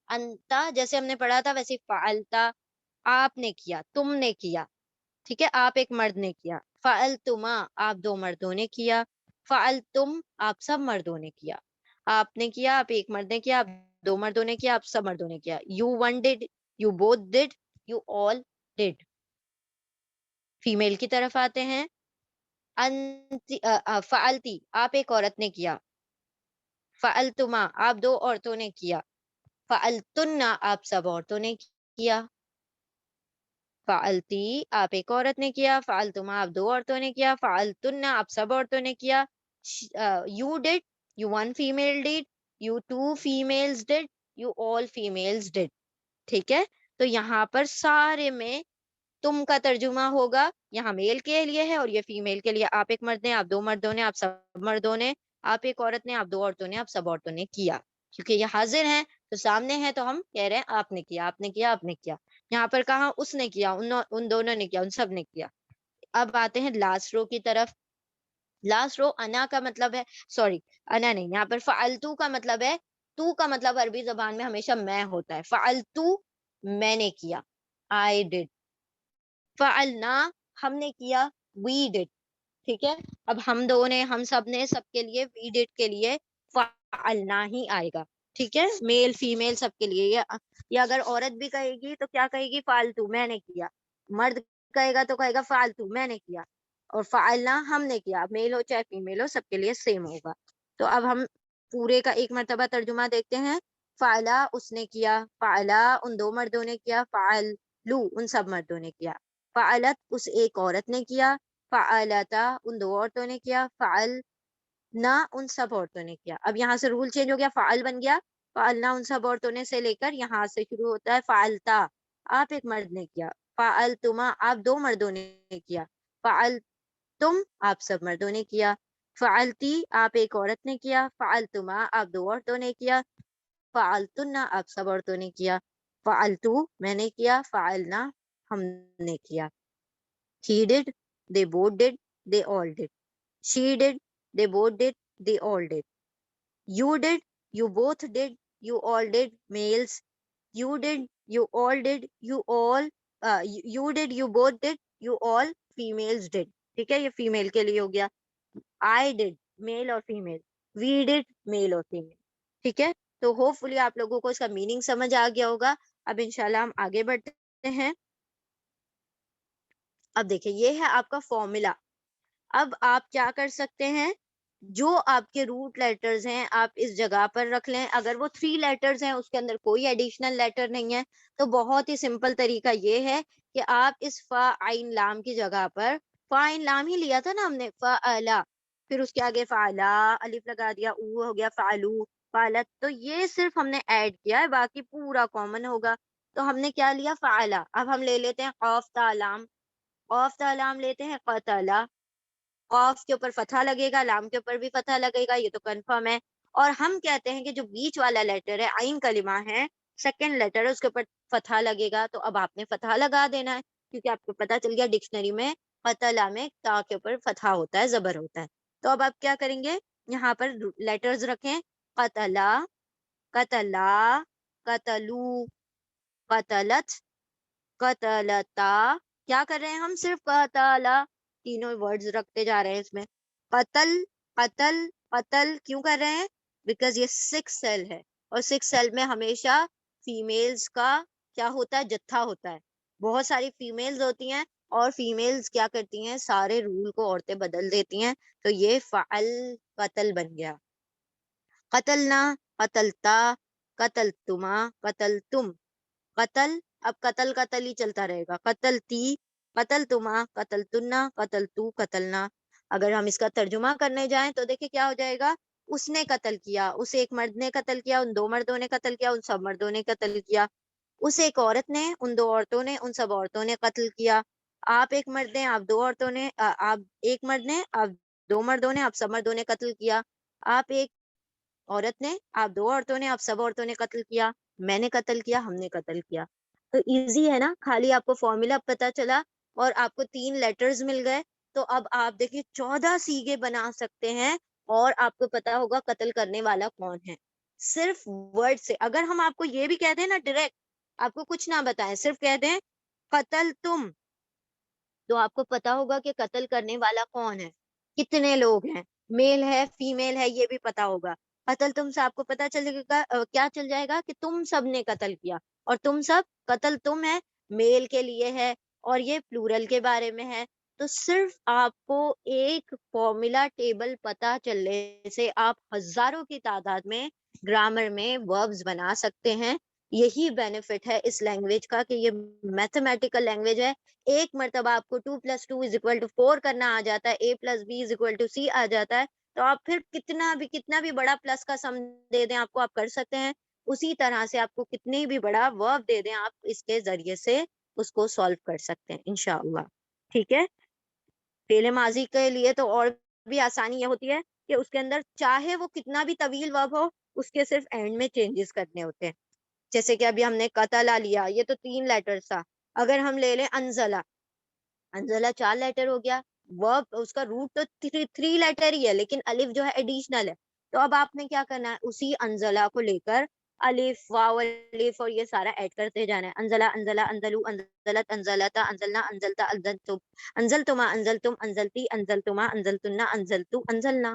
انتا جیسے ہم نے پڑھا تھا ویسے فعلتا، آپ نے کیا، تم نے کیا. ٹھیک ہے، آپ ایک مرد نے کیا. فعلتما، آپ دو مردوں نے کیا. فعلتم، آپ سب مردوں نے کیا. آپ نے کیا، آپ ایک مرد نے کیا، آپ دو مردوں نے کیا، آپ سب مردوں نے کیا. You one did, you both did, you all did. Female کی طرف آتے ہیں. فعلتی، آپ ایک عورت نے کیا. فعلتما، آپ دو عورتوں نے کیا. فعلتن، آپ سب عورتوں نے کیا. فعلتی، آپ ایک عورت نے کیا. فعلتما، آپ دو عورتوں نے کیا. فعلتن، آپ سب عورتوں نے کیا. You did, you one female did, you two females did, you all females did. ٹھیک ہے، تو یہاں پر سارے میں تم کا ترجمہ ہوگا. یہاں میل کے لیے ہے اور یہ فیمیل کے لیے. آپ ایک مرد نے، آپ دو مردوں نے، آپ سب مردوں نے. آپ ایک عورت نے، آپ دو عورتوں نے، آپ سب عورتوں نے کیا. کیونکہ یہ حاضر ہیں تو سامنے ہے تو ہم کہہ رہے ہیں آپ نے کیا، آپ نے کیا، آپ نے کیا. یہاں پر کہا اس نے کیا، ان دونوں نے کیا، ان سب نے کیا. اب آتے ہیں لاسٹ رو کی طرف. لاسٹ رو انا کا مطلب ہے، سوری انا نہیں، یہاں پر فعلتو کا مطلب ہے. تو کا مطلب عربی زبان میں ہمیشہ میں ہوتا ہے. فعلتو، میں نے کیا، I did. فعلنا، ہم نے کیا، we did. ٹھیک ہے، اب ہم دو نے، ہم سب نے، سب کے لیے we did کے لیے فعلنا ہی آئے گا. ٹھیک ہے، میل فیمیل سب کے لیے. یا اگر عورت بھی کہے گی تو کیا کہے گی؟ فالتو، میں نے کیا. مرد کہے گا تو کہے گا فالتو، میں نے کیا. اور فعلنا، ہم نے کیا. میل ہو چاہے فیمیل ہو، سب کے لیے سیم ہوگا. تو اب ہم پورے کا ایک مرتبہ ترجمہ دیکھتے ہیں. فعلا، اس نے کیا. فعلا، ان دو مردوں نے کیا. فعلو، ان سب مردوں نے کیا. فعلت، اس ایک عورت نے کیا. فعلتا، ان دو عورتوں نے کیا. فعلنا، ان سب عورتوں نے کیا. اب یہاں سے رول چینج ہو گیا، فعل بن گیا. فعلنا، ان سب عورتوں نے سے لے کر یہاں سے شروع ہوتا ہے فعلتا، آپ ایک مرد نے کیا. فعلتما، آپ دو مردوں نے کیا. فعلتم، آپ سب مردوں نے کیا. فعلتی، آپ ایک عورت نے کیا. فعلتما، آپ دو عورتوں نے کیا. فعلتن، آپ سب عورتوں نے کیا. فعلتو، میں نے کیا. فعلنا، ہم نے کیا. He did, they both did, they all did. She did, they both did, they all did. You did, you both did, you all did, males. You did, you all did, you did, you both did, you all females did. ٹھیک ہے، یہ female کے لیے ہو گیا. I did, میل اور female. We did, میل اور female. ٹھیک ہے، تو ہوپ فلی آپ لوگوں کو اس کا میننگ سمجھ آ گیا ہوگا. اب انشاءاللہ ہم آگے بڑھتے ہیں. اب دیکھیں یہ ہے آپ کا فارمولا. اب آپ کیا کر سکتے ہیں، جو آپ کے روٹ لیٹرز ہیں آپ اس جگہ پر رکھ لیں. اگر وہ 3 لیٹرز ہیں، اس کے اندر کوئی ایڈیشنل لیٹر نہیں ہے، تو بہت ہی سمپل طریقہ یہ ہے کہ آپ اس فا عین لام کی جگہ پر، فا عین لام ہی لیا تھا نا ہم نے، فعلا، پھر اس کے آگے فعلا، الف لگا دیا، او ہو گیا فعلو، فعلت. تو یہ صرف ہم نے ایڈ کیا ہے، باقی پورا کامن ہوگا. تو ہم نے کیا لیا؟ فعلا. اب ہم لے لیتے ہیں قاف تا لام. قاف تا لام لیتے ہیں. قتلا، قاف کے اوپر فتحہ لگے گا، لام کے اوپر بھی فتحہ لگے گا، یہ تو کنفرم ہے. اور ہم کہتے ہیں کہ جو بیچ والا لیٹر ہے عین کلمہ ہے، سیکنڈ لیٹر ہے، اس کے اوپر فتحہ لگے گا، تو اب آپ نے فتحہ لگا دینا ہے، کیونکہ آپ کو پتا چل گیا ڈکشنری میں قتلہ میں تا کے اوپر فتحہ ہوتا ہے، زبر ہوتا ہے. تو اب آپ کیا کریں گے، یہاں پر لیٹرز رکھیں، قتلہ، قتلا، قتلو، قتلت، قتلتا. کیا کر رہے ہیں ہم، صرف قتلا، تینوں ورڈز رکھتے جا رہے ہیں اس میں. قتل، قتل، قتل کیوں کر رہے ہیں، بیکاز یہ 6 سیل ہے، اور 6 سیل میں ہمیشہ فیمیلز کا کیا ہوتا ہے، جتھا ہوتا ہے، بہت ساری فیمیلز ہوتی ہیں، اور فیمیلز کیا کرتی ہیں، سارے رول کو عورتیں بدل دیتی ہیں. تو یہ فعل قتل بن گیا. قتلنا، قتلتا، قتلتما، قتلتم. قتل، اب قتل قتل ہی چلتا رہے گا. قتلتی، قتلتما، قتلتنا، قتلتو، قتلنا. اگر ہم اس کا ترجمہ کرنے جائیں تو دیکھیں کیا ہو جائے گا، اس نے قتل کیا، اس ایک مرد نے قتل کیا، ان 2 مردوں نے قتل کیا، ان سب مردوں نے قتل کیا. اس ایک عورت نے، ان 2 عورتوں نے، ان سب عورتوں نے قتل کیا. آپ ایک مرد ہیں، آپ 2 عورتوں نے، آپ ایک مرد نے، آپ 2 مردوں نے، آپ سب مردوں نے قتل کیا. آپ ایک عورت نے، آپ 2 عورتوں نے، آپ سب عورتوں نے قتل کیا. میں نے قتل کیا، ہم نے قتل کیا. تو ایزی ہے نا، خالی آپ کو فارمولا پتا چلا اور آپ کو 3 لیٹرز مل گئے. تو اب آپ دیکھیں 14 سیگے بنا سکتے ہیں، اور آپ کو پتا ہوگا قتل کرنے والا کون ہے، صرف ورڈ سے. اگر ہم آپ کو یہ بھی کہہ دیں نا ڈائریکٹ، آپ کو کچھ نہ بتائیں، صرف کہہ دیں قتل تم، تو آپ کو پتا ہوگا کہ قتل کرنے والا کون ہے، کتنے لوگ ہیں، میل ہے فیمیل ہے، یہ بھی پتا ہوگا. قتل تم سے آپ کو پتا چلے گا کیا چل جائے گا، کہ تم سب نے قتل کیا، اور تم سب، قتل تم ہے، میل کے لیے ہے، اور یہ پلورل کے بارے میں ہے. تو صرف آپ کو ایک فارمولا ٹیبل پتا چلنے سے آپ ہزاروں کی تعداد میں گرامر میں وربز بنا سکتے ہیں. یہی بینیفٹ ہے اس لینگویج کا، کہ یہ میتھمیٹیکل لینگویج ہے. ایک مرتبہ آپ کو 2 + 2 = 4 کرنا آ جاتا ہے، A + B = C آ جاتا ہے، تو آپ پھر کتنا بھی بڑا پلس کا سم دے دیں آپ کو، آپ کر سکتے ہیں. اسی طرح سے آپ کو کتنی بھی بڑا ورب دے دیں، آپ اس کے ذریعے سے اس کو سالو کر سکتے ہیں انشاءاللہ. ٹھیک ہے. فعل ماضی کے لیے تو اور بھی آسانی یہ ہوتی ہے کہ اس کے اندر چاہے وہ کتنا بھی طویل ورب ہو، اس کے صرف اینڈ میں چینجز کرنے ہوتے ہیں. جیسے کہ ابھی ہم نے قتلا لیا، یہ تو 3 لیٹر تھا. اگر ہم لے لیں انزلہ، انزلہ 4 لیٹر ہو گیا. ورب اس کا روٹ تو 3 لیٹر ہی ہے، لیکن الف جو ہے ایڈیشنل ہے. تو اب آپ نے کیا کرنا ہے، اسی انزلہ کو لے کر الف، واو، الف، اور یہ سارا ایڈ کرتے جانا ہے. انزلہ، انزلہ، انزلو، انزلت، انزلتا، انزلنا، انزلتا، انزلتم، انزلتما، انزلتم، انزلتی، انزلتما، انزلتنا، انزلتو، انزلنا.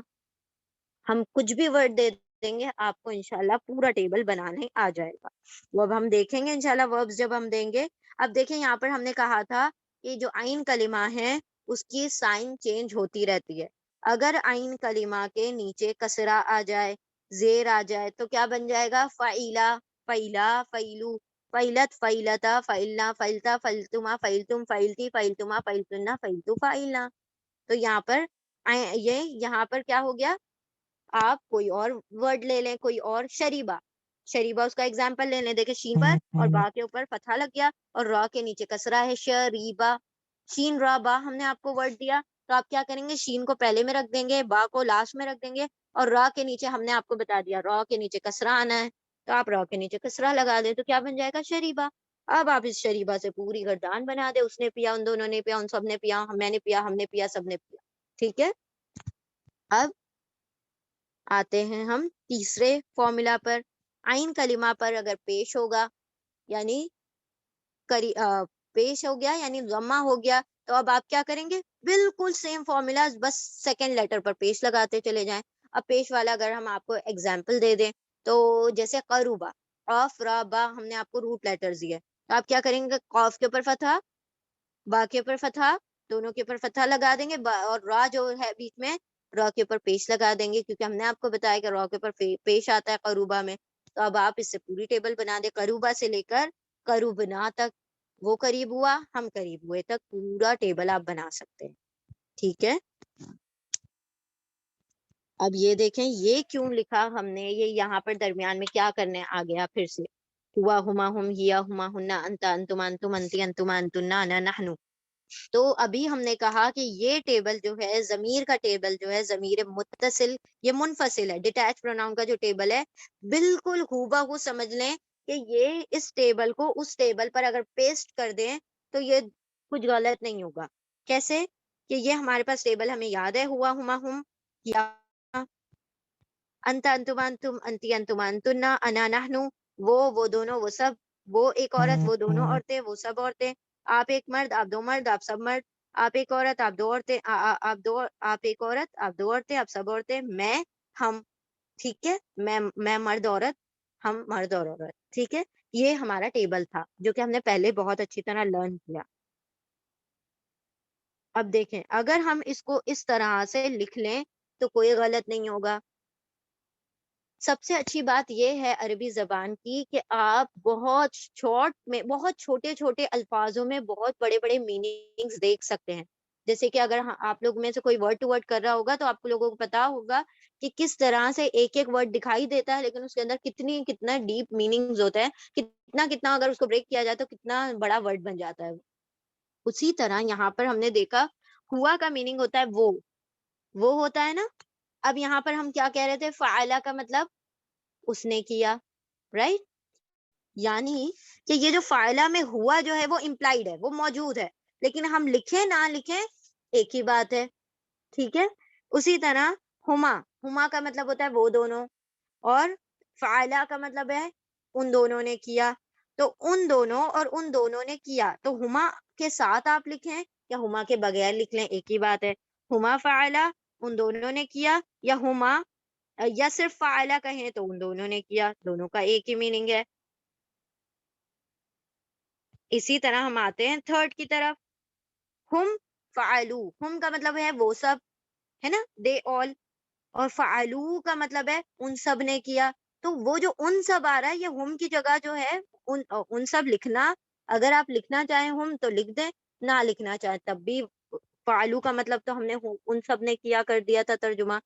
ہم کچھ بھی ورڈ دے دیں گے، آپ کو انشاءاللہ پورا ٹیبل بنانے آ جائے گا. وہ اب ہم دیکھیں گے انشاءاللہ وربز جب ہم دیں گے. اب دیکھیں یہاں پر ہم نے کہا تھا کہ جو عین کلمہ ہے اس کی سائن چینج ہوتی رہتی ہے. اگر عین کلمہ کے نیچے کسرہ آ جائے، زیر آ جائے، تو کیا بن جائے گا، فعیلا، فعیلا، فعیلو، فعیلت، فعیلتا، فعلنا، فعلتا، فعلتما، فعلتم، فعلتی، فعلتما، فعلتنا، فعلتو، فعلنا. تو یہاں پر یہاں پر کیا ہو گیا، آپ کوئی اور ورڈ لے لیں، کوئی اور. شریبہ، شریبہ اس کا اگزامپل لے لیں. دیکھیں شین پر اور با کے اوپر فتحہ لگ گیا، اور را کے نیچے کسرہ ہے، شریبہ. شین را با ہم نے آپ کو ورڈ دیا، تو آپ کیا کریں گے، شین کو پہلے میں رکھ دیں گے، با کو لاسٹ میں رکھ دیں گے، اور را کے نیچے ہم نے آپ کو بتا دیا را کے نیچے کسرہ آنا ہے، تو آپ را کے نیچے کسرہ لگا دیں، تو کیا بن جائے گا، شریبہ. اب آپ اس شریبہ سے پوری گردان بنا دیں، اس نے پیا، ان دونوں نے پیا، ان سب نے پیا، میں نے پیا، ہم نے پیا، سب نے پیا. ٹھیک ہے. اب آتے ہیں ہم تیسرے فارمولا پر. عین کلمہ پر اگر پیش ہوگا، یعنی پیش ہو گیا، یعنی ضمہ ہو گیا، تو اب آپ کیا کریں گے، بالکل سیم فارمولا، بس سیکنڈ لیٹر پر پیش لگاتے چلے جائیں. اب پیش والا اگر ہم آپ کو ایگزامپل دے دیں، تو جیسے قروبا، قاف، را، با ہم نے آپ کو روٹ لیٹرز دیے، تو آپ کیا کریں گے، قاف کے اوپر فتحہ، با کے اوپر فتحہ، دونوں کے اوپر فتحہ لگا دیں گے، اور را جو ہے بیچ میں، را کے اوپر پیش لگا دیں گے، کیونکہ ہم نے آپ کو بتایا کہ را کے اوپر پیش آتا ہے قروبا میں. تو اب آپ اس سے پوری ٹیبل بنا دیں، قروبا سے لے کر قروبنا تک، وہ قریب ہوا، ہم قریب ہوئے تک پورا ٹیبل آپ بنا سکتے ہیں. ٹھیک ہے. اب یہ دیکھیں یہ کیوں لکھا ہم نے، یہ یہاں پر درمیان میں کیا کرنے آ گیا پھر سے، ہوا، ہما، ہم، ہیا، ہما، ہننا، انتا، انتما، انتم، انتی، انتما، انتنا، انا، نحنو. تو ابھی ہم نے کہا کہ یہ ٹیبل جو ہے، ضمیر کا ٹیبل جو ہے، ضمیر متصل، یہ منفصل ہے. ڈیٹیچ پروناؤن کا جو ٹیبل ہے بالکل ہو بہو سمجھ لیں کہ یہ اس ٹیبل کو اس ٹیبل پر اگر پیسٹ کر دیں تو یہ کچھ غلط نہیں ہوگا. کیسے کہ یہ ہمارے پاس ٹیبل ہمیں یاد ہے، ہوا ہما ہم، یا انت انتما انتم انتی انتما انتنا انا نحنو، وہ دونوں وہ سب، وہ ایک عورت وہ دونوں عورتیں وہ سب عورتیں، آپ ایک مرد آپ دو مرد آپ سب مرد، آپ ایک عورت آپ دو عورتیں آپ ایک عورت آپ دو عورتیں آپ سب عورتیں، میں ہم. ٹھیک ہے، میں مرد عورت، ہم مرد اور عورت. ٹھیک ہے، یہ ہمارا ٹیبل تھا جو کہ ہم نے پہلے بہت اچھی طرح لرن کیا. اب دیکھیں اگر ہم اس کو اس طرح سے لکھ لیں تو کوئی غلط نہیں ہوگا. سب سے اچھی بات یہ ہے عربی زبان کی کہ آپ بہت شارٹ میں، بہت چھوٹے چھوٹے الفاظوں میں بہت بڑے بڑے میننگز دیکھ سکتے ہیں. جیسے کہ اگر آپ لوگ میں سے کوئی ورڈ ٹو ورڈ کر رہا ہوگا تو آپ لوگوں کو پتا ہوگا کہ کس طرح سے ایک ایک ورڈ دکھائی دیتا ہے لیکن اس کے اندر کتنا ڈیپ میننگز ہوتا ہے، کتنا اگر اس کو بریک کیا جائے تو کتنا بڑا ورڈ بن جاتا ہے. اسی طرح یہاں پر ہم نے دیکھا ہوا کا میننگ ہوتا ہے وہ ہوتا ہے نا. اب یہاں پر ہم کیا کہہ رہے تھے، فعلہ کا مطلب اس نے کیا، رائٹ. یعنی کہ یہ جو فاعلہ میں ہوا جو ہے وہ امپلائیڈ ہے، وہ موجود ہے، لیکن ہم لکھیں نہ لکھیں ایک ہی بات ہے. ٹھیک ہے، اسی طرح ہما کا مطلب ہوتا ہے وہ دونوں، اور فعلہ کا مطلب ہے ان دونوں نے کیا. تو ان دونوں اور ان دونوں نے کیا، تو ہما کے ساتھ آپ لکھیں یا ہما کے بغیر لکھ لیں ایک ہی بات ہے. ہما فعلہ ان دونوں نے کیا، یا ہما یا صرف فعلہ کہیں تو ان دونوں نے کیا، دونوں کا ایک ہی میننگ ہے. اسی طرح ہم آتے ہیں تھرڈ کی طرف، ہم فعلو، ہم کا مطلب ہے وہ سب، ہے نا، دے آل، اور فعلو کا مطلب ہے ان سب نے کیا. تو وہ جو ان سب آ رہا ہے یہ ہم کی جگہ جو ہے ان سب لکھنا، اگر آپ لکھنا چاہیں ہم تو لکھ دیں، نہ لکھنا چاہیں تب بھی. فعلو کا مطلب تو ہم نے ان سب نے کیا کر دیا تھا ترجمہ.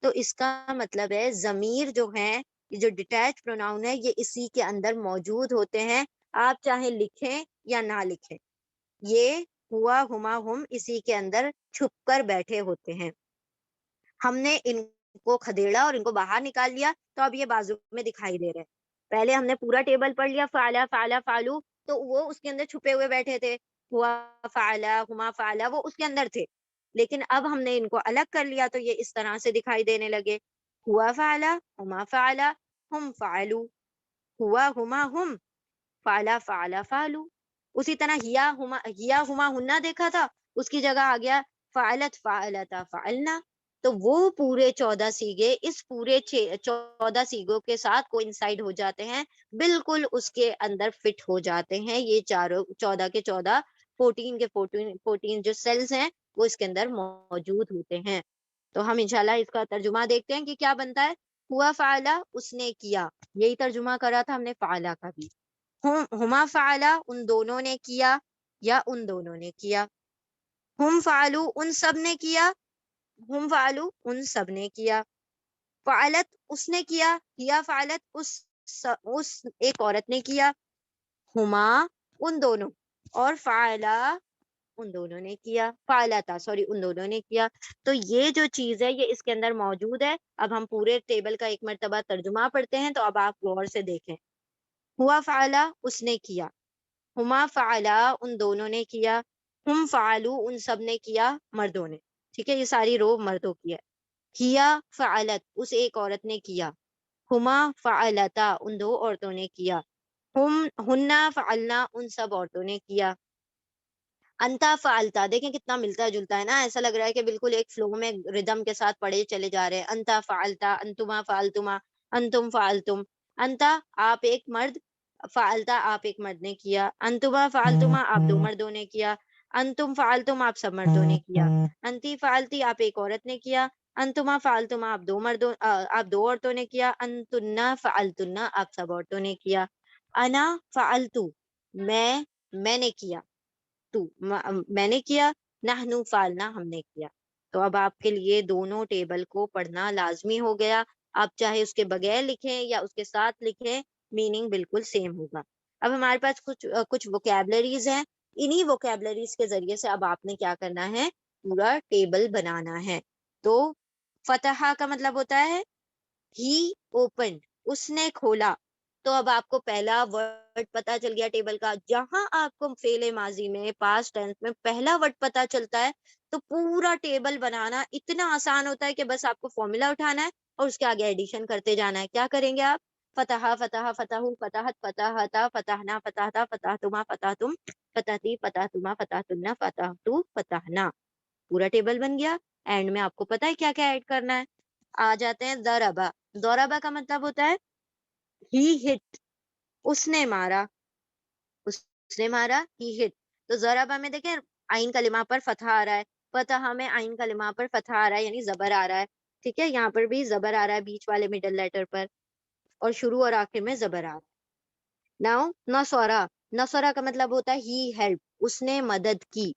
تو اس کا مطلب ہے ضمیر جو ہے، یہ جو ڈیٹیچ پروناؤن ہے، یہ اسی کے اندر موجود ہوتے ہیں، آپ چاہے لکھیں یا نہ لکھیں. یہ ہوا ہما ہم اسی کے اندر چھپ کر بیٹھے ہوتے ہیں. ہم نے ان کو کھدیڑا اور ان کو باہر نکال لیا تو اب یہ بازو میں دکھائی دے رہے ہیں. پہلے ہم نے پورا ٹیبل پڑھ لیا، فعلا فعلا فعلو، تو وہ اس کے اندر چھپے ہوئے بیٹھے تھے، ہوا فعلا ہما فعلا وہ اس کے اندر تھے. لیکن اب ہم نے ان کو الگ کر لیا تو یہ اس طرح سے دکھائی دینے لگے، ہوا فعلا ہما فعلا ہم فعلو، ہوا ہما ہم فعلا فعلا فعلو. اسی طرح ہیا ہما ہننا دیکھا تھا، اس کی جگہ آ گیا فعلت فعلتا فعلنا. تو وہ پورے 14 سیگے اس پورے 14 سیگوں کے ساتھ کو انسائڈ ہو جاتے ہیں، بالکل اس کے اندر فٹ ہو جاتے ہیں. یہ چاروں 14 کے 14 14 کے 14 جو سیلز ہیں وہ اس کے اندر موجود ہوتے ہیں. تو ہم انشاءاللہ اس کا ترجمہ دیکھتے ہیں کہ کیا بنتا ہے. ہوا فعلا اس نے کیا، یہی ترجمہ کرا تھا ہم نے فعلا کا بھی. ہما فعلا ان دونوں نے کیا یا ان دونوں نے کیا. ہم فعلو ان سب نے کیا، ہم فعلو ان سب نے کیا. فعلت اس نے کیا، یا فعلت اس ایک عورت نے کیا. ہما ان دونوں، اور فعلا ان دونوں نے کیا، فعلا تھا سوری ان دونوں نے کیا. تو یہ جو چیز ہے یہ اس کے اندر موجود ہے. اب ہم پورے ٹیبل کا ایک مرتبہ ترجمہ پڑھتے ہیں تو اب آپ غور سے دیکھیں. ہوا فعلا اس نے کیا، ہما فعلا ان دونوں نے کیا، ہم فعلو ان سب نے کیا مردوں نے. ٹھیک ہے، یہ ساری رو مردوں کی ہے. ہیا فعلت اس ایک عورت نے کیا، ہما فعلتا ان دو عورتوں نے کیا، ہننا فعلنا ان سب عورتوں نے کیا. انتا فعلتا دیکھیں کتنا ملتا جلتا ہے نا، ایسا لگ رہا ہے کہ بالکل ایک فلو میں ردم کے ساتھ پڑھے چلے جا رہے ہیں. انتا فعلتا انتما فعلتما انتم فعلتم. انتا آپ ایک مرد، فعلتا آپ ایک مرد نے کیا، انتما فعلتما آپ دو مردوں نے کیا، انتم فعلتم آپ سب مردوں نے کیا، انتی فعلتی آپ ایک عورت نے کیا، انتما فعلتما آپ دو عورتوں نے کیا، انتنا فعلتنا آپ سب عورتوں نے کیا. انا فعلتو میں نے کیا، میں نے کیا، نحنو فعلنا ہم نے کیا. تو اب آپ کے لیے دونوں ٹیبل کو پڑھنا لازمی ہو گیا. آپ چاہے اس کے بغیر لکھیں یا اس کے ساتھ لکھیں، میننگ بالکل سیم ہوگا. اب ہمارے پاس کچھ ووکیبلریز ہیں انہی ووکیبلریز کے ذریعے سے اب آپ نے کیا کرنا ہے, پورا ٹیبل بنانا ہے. تو فتح کا مطلب ہوتا ہے ہی اوپنڈ, اس نے کھولا. تو اب آپ کو پہلا ورڈ پتا چل گیا ٹیبل کا. جہاں آپ کو فعل ماضی میں پاسٹ ٹینس میں پہلا ورڈ پتا چلتا ہے تو پورا ٹیبل بنانا اتنا آسان ہوتا ہے کہ بس آپ کو فارمولا اٹھانا ہے اور اس کے آگے ایڈیشن کرتے جانا ہے. کیا کریں گے آپ؟ فتح فتح فتح فتحت فتحتا فتحنا فتحتا فتحتما فتحتم فتحتی فتحتما فتحتن فتحتو فتحنا. پورا ٹیبل بن گیا. اینڈ میں آپ کو پتا ہے کیا کیا ایڈ کرنا ہے. آ جاتے ہیں ضربا. ضربا کا مطلب ہوتا ہے ہی ہٹ, اس نے مارا, اس نے مارا, ہی ہٹ. تو ضربا میں دیکھیں عین کلمہ پر فتح آ رہا ہے, فتح میں عین کلمہ پر فتح آ رہا ہے یعنی زبر آ رہا ہے. ٹھیک ہے, یہاں پر بھی زبر آ رہا ہے بیچ والے مڈل لیٹر پر, اور شروع اور آخر میں زبر آ رہا ہے. ناؤ نصورا. نصورا کا مطلب ہوتا ہے ہی ہیلپ, اس نے مدد کی.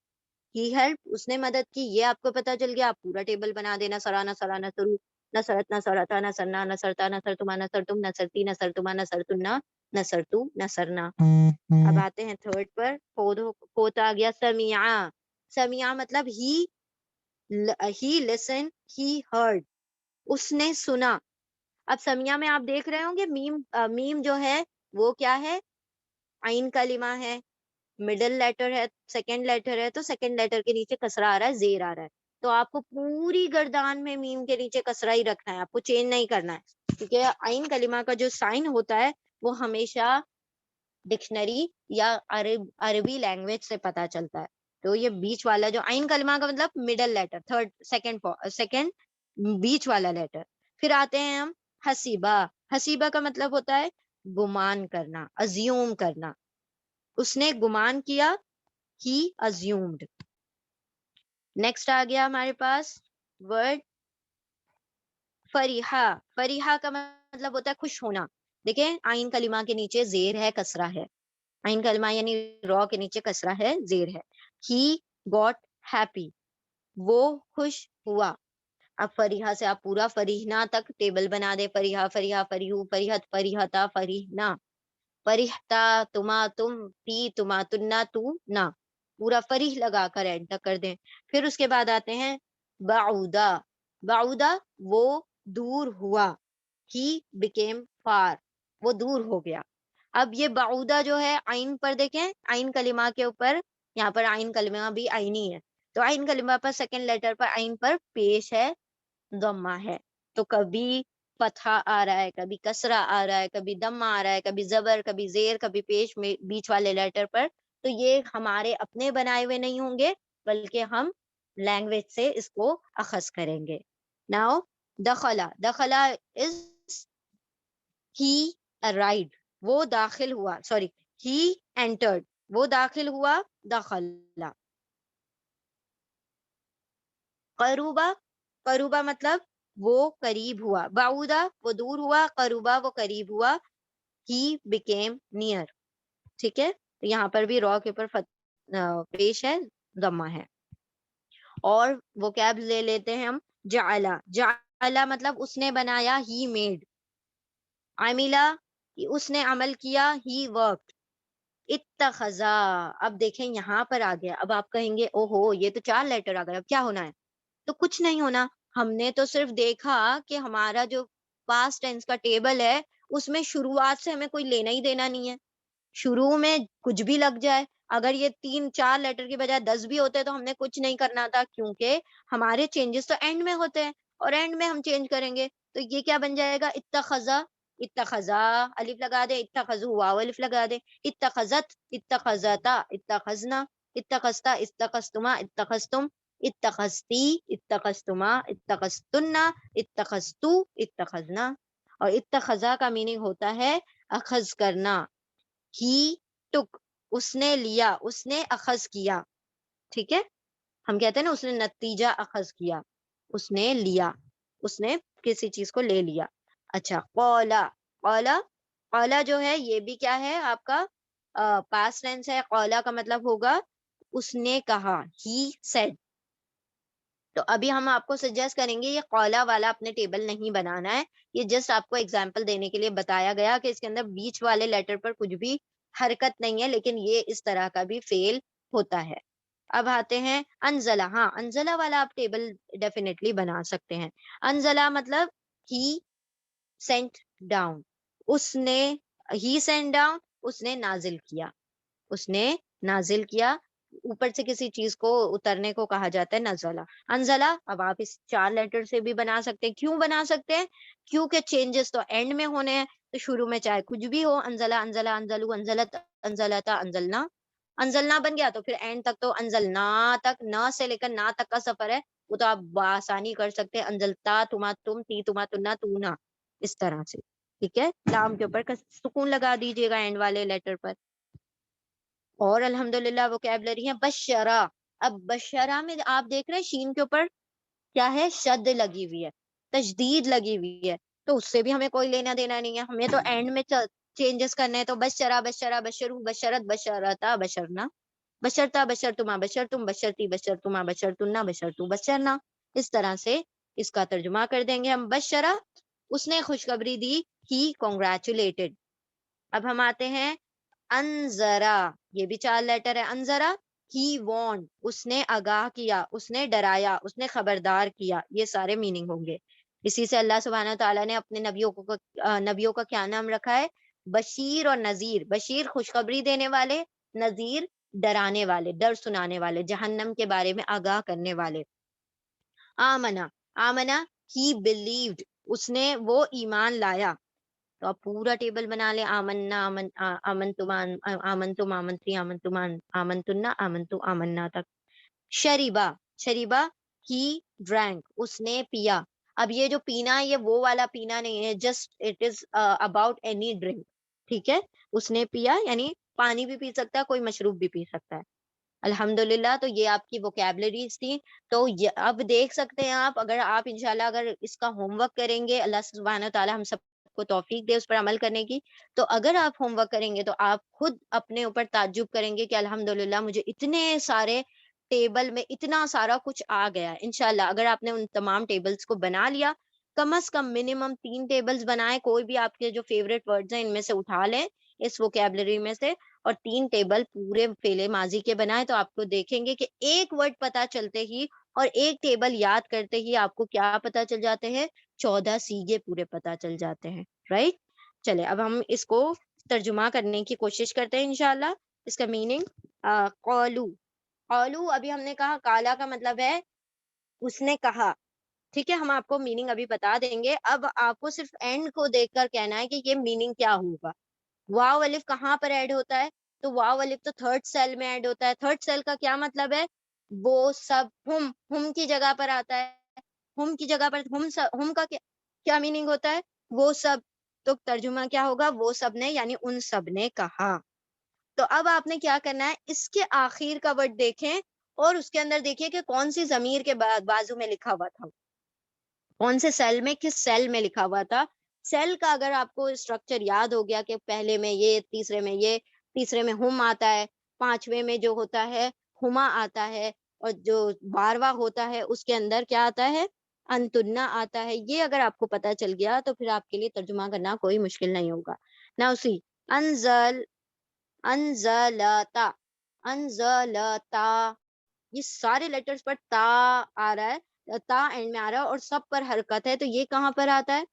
ہی ہیلپ, اس نے مدد کی. یہ آپ کو پتا چل گیا, آپ پورا ٹیبل بنا دینا. سرا نصرا نصرو, نصرت نصرتا نصرنا نصرتا نصرتما نصرتم نصرتی نصرتما نصرتنا نصرتو نصرنا. اب آتے ہیں تھرڈ پر. فورتھ آ گیا سمیعا. سمیعا مطلب ہی لسن, ہی ہرڈ, اس نے سنا. اب سمیعا میں آپ دیکھ رہے ہوں گے میم جو ہے وہ کیا ہے, عین کلمہ ہے, مڈل لیٹر ہے, سیکنڈ لیٹر ہے, تو سیکنڈ لیٹر کے نیچے کسرہ آ رہا ہے, زیر آ رہا ہے. تو آپ کو پوری گردان میں میم کے نیچے کسرہ ہی رکھنا ہے, آپ کو چینج نہیں کرنا ہے, کیونکہ عین کلمہ کا جو سائن ہوتا ہے وہ ہمیشہ ڈکشنری یا عربی لینگویج سے پتا چلتا ہے. تو یہ بیچ والا جو عین کلمہ کا مطلب مڈل لیٹر, سیکنڈ بیچ والا لیٹر. پھر آتے ہیں ہم حسیبہ. حسیبہ کا مطلب ہوتا ہے گمان کرنا, ازیوم کرنا. اس نے گمان کیا, ہی ازیومڈ. نیکسٹ آ گیا ہمارے پاس ورڈ فریحہ. فریحہ کا مطلب ہوتا ہے خوش ہونا. دیکھیں عین کلمہ کے نیچے زیر ہے, کسرہ ہے. عین کلمہ یعنی را کے نیچے کسرہ ہے, زیر ہے. ہی گاٹ ہیپی, وہ خوش ہوا. اب فریحہ سے آپ پورا فریحنا تک ٹیبل بنا دے. فریحہ فریحہ فریحو فریحت فریحتا فریحنا, فریحتا تما تم, تی تما تنا تو نا, پورا فریح لگا کر اینڈ تک کر دیں. پھر اس کے بعد آتے ہیں بعودا. بعودا وہ دور ہوا, ہی بیکیم فار, وہ دور ہو گیا. اب یہ بعودا جو ہے عین پر دیکھیں, عین کلمہ کے اوپر, یہاں پر عین کلمہ بھی عینی ہے, تو عین کلمہ پر سیکنڈ لیٹر پر عین پر پیش ہے, ضمہ ہے. تو کبھی فتحہ آ رہا ہے, کبھی کسرہ آ رہا ہے, کبھی ضمہ آ رہا ہے, کبھی زبر, کبھی زیر, کبھی پیش میں بیچ والے لیٹر پر. تو یہ ہمارے اپنے بنائے ہوئے نہیں ہوں گے, بلکہ ہم لینگویج سے اس کو اخذ کریں گے. ناؤ دخلا. دخلا از ہی ارائیوڈ, وہ داخل ہوا, سوری ہی انٹرڈ, وہ داخل ہوا, دخلا. قروبا. قروبا مطلب وہ قریب ہوا. بعودا وہ دور ہوا, قروبا وہ قریب ہوا, ہی بیکیم نیئر. ٹھیک ہے, تو یہاں پر بھی را کے اوپر پیش ہے, ضمہ ہے. اور وہ کیب لے لیتے ہیں ہم جعلا. جعلا مطلب اس نے بنایا, ہی میڈ. عملا اس نے عمل کیا, ہی ورکڈ. اتخذا. اب دیکھیں یہاں پر آ گیا. اب آپ کہیں گے او ہو یہ تو 4 لیٹر آ گئے, اب کیا ہونا ہے؟ تو کچھ نہیں ہونا. ہم نے تو صرف دیکھا کہ ہمارا جو پاسٹ ٹینس کا ٹیبل ہے اس میں شروعات سے ہمیں کوئی لینا ہی دینا نہیں ہے. شروع میں کچھ بھی لگ جائے, اگر یہ 3-4 لیٹر کی بجائے 10 بھی ہوتے تو ہم نے کچھ نہیں کرنا تھا, کیونکہ ہمارے چینجز تو اینڈ میں ہوتے ہیں, اور اینڈ میں ہم چینج کریں گے. تو یہ کیا بن جائے گا؟ اتخذا. اتخذا الف لگا دے, اتخذو واو الف لگا دے, اتخذت اتخذتا اتخذنا, اتخذتا اتخذتما اتخذتم, اتخذتی اتخذتما اتخذتنا, اتخذتو اتخذنا. اور اتخذا کا میننگ ہوتا ہے اخذ کرنا. ہی ٹک, اس نے لیا, اس نے اخذ کیا. ٹھیک ہے, ہم کہتے ہیں نا اس نے نتیجہ اخذ کیا, اس نے لیا, اس نے کسی چیز کو لے لیا. اچھا قولا. قولا. قولا جو ہے یہ بھی کیا ہے آپ کا پاسٹ ٹینس ہے. قولا کا مطلب ہوگا اس نے کہا, ہی سیڈ. تو ابھی ہم آپ کو سجیسٹ کریں گے یہ قولا والا اپنے ٹیبل نہیں بنانا ہے, یہ جسٹ آپ کو ایگزامپل دینے کے لیے بتایا گیا کہ اس کے اندر بیچ والے لیٹر پر کچھ بھی حرکت نہیں ہے, لیکن یہ اس طرح کا بھی فعل ہوتا ہے. اب آتے ہیں انزلہ. ہاں انزلہ والا آپ ٹیبل ڈیفینیٹلی بنا سکتے ہیں. انزلہ مطلب ہی سینٹ ڈاؤن. اس نے ہی سینٹ ڈاؤن اس نے نازل کیا. اس نے نازل کیا. اوپر سے کسی چیز کو اترنے کو کہا جاتا ہے نزلہ. انزلہ اب آپ اس 4 لیٹر سے بھی بنا سکتے ہیں. کیوں بنا سکتے ہیں؟ کیونکہ چینجز تو اینڈ میں ہونے ہیں. تو شروع میں چاہے کچھ بھی ہو، انزلہ انزلہ انزلو انزلت انزلتا انزلنا. انزلنا بن گیا تو پھر اینڈ تک تو انزلنا تک، نہ سے لے کر نا تک کا سفر ہے. وہ تو آپ بآسانی کر سکتے ہیں. انزلتا تما تم، تی تما تنا تونا، اس طرح سے. ٹھیک ہے، لام کے اوپر سکون لگا دیجیے گا اینڈ والے لیٹر پر. اور الحمدللہ ووکیبلری ہے بشرا. اب بشرا میں آپ دیکھ رہے ہیں شین کے اوپر کیا ہے؟ شد لگی ہوئی ہے، تشدید لگی ہوئی ہے. تو اس سے بھی ہمیں کوئی لینا دینا نہیں ہے. ہمیں تو اینڈ میں چینجز کرنے ہیں. تو بشرا بشرا بشرو بشرت بشرتا بشرنا، بشرتا بشرتما بشرتم بشرتی بشرتما بشرتنا بشرتو بشرنا. اس طرح سے اس کا ترجمہ کر دیں گے ہم. بشرا اس نے خوشخبری دی. ہی کنگریچولیٹڈ. اب ہم آتے ہیں انذرا. یہ بھی 4 لیٹر ہے. انذرا ہی وارنڈ اس نے آگاہ کیا، اس نے ڈرایا، اس نے خبردار کیا. یہ سارے میننگ ہوں گے. اسی سے اللہ سبحانہ تعالیٰ نے اپنے نبیوں کا کیا نام رکھا ہے؟ بشیر اور نذیر. بشیر خوشخبری دینے والے، نذیر ڈرانے والے، ڈر سنانے والے، جہنم کے بارے میں آگاہ کرنے والے. آمنا. آمنا ہی بلیوڈ اس نے وہ ایمان لایا. تو آپ پورا ٹیبل بنا لیں. آمنا آمن تم آمن تم آمنتی آمن تم آمن تنا آمن تو آمنا تک. شریبا. شریبا ہی ڈرینک اس نے پیا. اب یہ جو پینا ہے یہ وہ والا پینا نہیں ہے، just it is about any drink. ٹھیک ہے، اس نے پیا یعنی پانی بھی پی سکتا ہے، کوئی مشروب بھی پی سکتا ہے. الحمدللہ. تو یہ آپ کی ووکیبلریز تھی. تو اب دیکھ سکتے ہیں آپ، اگر آپ انشاءاللہ اگر اس کا ہوم ورک کریں گے، اللہ سبحانہ تعالیٰ ہم سب کو توفیق دے اس پر عمل کرنے کی. تو اگر آپ ہوم ورک کریں گے تو آپ خود اپنے اوپر تعجب کریں گے کہ الحمدللہ مجھے اتنے سارے ٹیبل میں اتنا سارا کچھ آ گیا. انشاءاللہ اگر آپ نے ان تمام ٹیبلز کو بنا لیا، کم از کم منیمم 3 ٹیبلز بنائیں. کوئی بھی آپ کے جو فیوریٹ ورڈز ہیں ان میں سے اٹھا لیں اس ووکیبلری میں سے، اور 3 ٹیبل پورے فعل ماضی کے بنائیں. تو آپ کو دیکھیں گے کہ ایک ورڈ پتا چلتے ہی اور ایک ٹیبل یاد کرتے ہی آپ کو کیا پتا چل جاتے ہیں؟ 14 سیگے پورے پتا چل جاتے ہیں. رائٹ. چلے اب ہم اس کو ترجمہ کرنے کی کوشش کرتے ہیں انشاءاللہ. اس کا میننگ قولو. قولو ابھی ہم نے کہا کالا کا مطلب ہے اس نے کہا. ٹھیک ہے، ہم آپ کو میننگ ابھی بتا دیں گے. اب آپ کو صرف اینڈ کو دیکھ کر کہنا ہے کہ یہ میننگ کیا ہوگا. واو الف کہاں پر ایڈ ہوتا ہے؟ تو واو الف تو 3rd سیل میں ایڈ ہوتا ہے. 3rd سیل کا کیا مطلب ہے؟ وہ سب. ہم کی جگہ پر آتا ہے. ہم کی جگہ پر ہم کا کیا میننگ ہوتا ہے؟ وہ سب. تو ترجمہ کیا ہوگا؟ وہ سب نے یعنی ان سب نے کہا. تو اب آپ نے کیا کرنا ہے؟ اس کے آخر کا ورڈ دیکھیں اور اس کے اندر دیکھیے کہ کون سی ضمیر کے بازو میں لکھا ہوا تھا، کون سے سیل میں، کس سیل میں لکھا ہوا تھا. سیل کا اگر آپ کو اسٹرکچر یاد ہو گیا کہ پہلے میں یہ، تیسرے میں یہ، تیسرے میں ہم آتا ہے، 5ویں میں جو ہوتا ہے ہما آتا ہے، اور جو 12واں ہوتا ہے اس کے اندر کیا آتا ہے؟ انتنا آتا ہے. یہ اگر آپ کو پتا چل گیا تو پھر آپ کے لیے ترجمہ کرنا کوئی مشکل نہیں ہوگا. نا اسی انزل انزلتا انزلتا یہ سارے لیٹرز پر تا آ رہا ہے، تا اینڈ میں آ رہا ہے اور سب پر حرکت ہے. تو یہ کہاں پر آتا ہے؟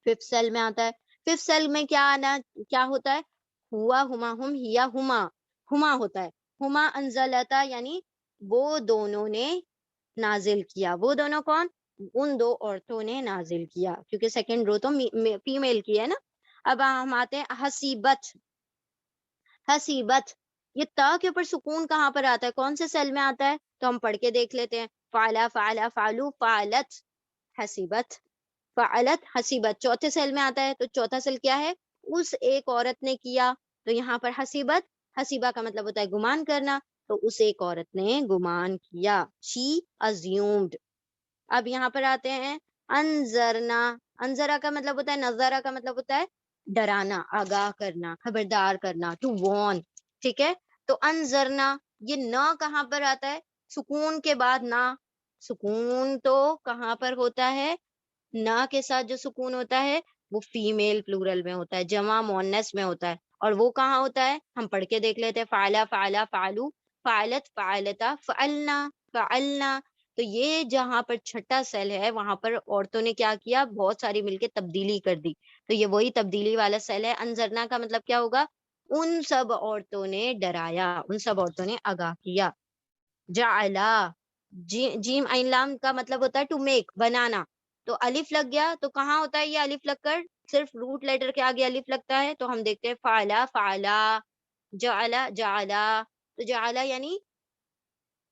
5th سیل میں آتا ہے. 5th سیل میں کیا ہوتا ہے؟ ہوا ہما ہم ہیا ہما. ہما ہوتا ہے. ہما انزلتا یعنی وہ دونوں نے نازل کیا. وہ دونوں کون؟ ان 2 عورتوں نے نازل کیا، کیونکہ سیکنڈ رو تو فیمیل کی ہے نا. اب ہم آتے ہیں حسیبت. حسیبت یہ تا کے اوپر سکون کہاں پر آتا ہے؟ کون سے سیل میں آتا ہے؟ تو ہم پڑھ کے دیکھ لیتے ہیں. فعلا فعلا فعلو فعلت حسیبت. فعلت حسیبت 4تھے سیل میں آتا ہے. تو 4تھا سیل کیا ہے؟ اس ایک عورت نے کیا. تو یہاں پر حسیبت، حسیبہ کا مطلب ہوتا ہے گمان کرنا. تو اس ایک عورت نے گمان کیا. شی ازیومڈ. اب یہاں پر آتے ہیں انذرنا. انذرا کا مطلب ہوتا ہے، نظرہ کا مطلب ہوتا ہے ڈرانا، آگاہ کرنا، خبردار کرنا، ٹو وارن. ٹھیک ہے. تو انذرنا یہ نہ کہاں پر آتا ہے؟ سکون کے بعد نہ. سکون تو کہاں پر ہوتا ہے؟ نہ کے ساتھ جو سکون ہوتا ہے وہ فیمیل پلورل میں ہوتا ہے، جمع مؤنث میں ہوتا ہے. اور وہ کہاں ہوتا ہے؟ ہم پڑھ کے دیکھ لیتے ہیں. فعلا فعلا فعلو فعلت فعلتا فعلنا فعلنا. تو یہ جہاں پر چھٹا سیل ہے وہاں پر عورتوں نے کیا کیا, بہت ساری مل کے تبدیلی کر دی. تو یہ وہی تبدیلی والا سیل ہے. انذرنا کا مطلب کیا ہوگا, ان سب عورتوں نے ڈرایا, ان سب عورتوں نے آگاہ کیا. جعلا, جیم عین لام کا مطلب ہوتا ہے ٹو میک, بنانا. تو الف لگ گیا تو کہاں ہوتا ہے یہ الف لگ کر, صرف روٹ لیٹر کے آگے الف لگتا ہے. تو ہم دیکھتے ہیں فعلا فعلا, جعلا جعلا. تو جعلا یعنی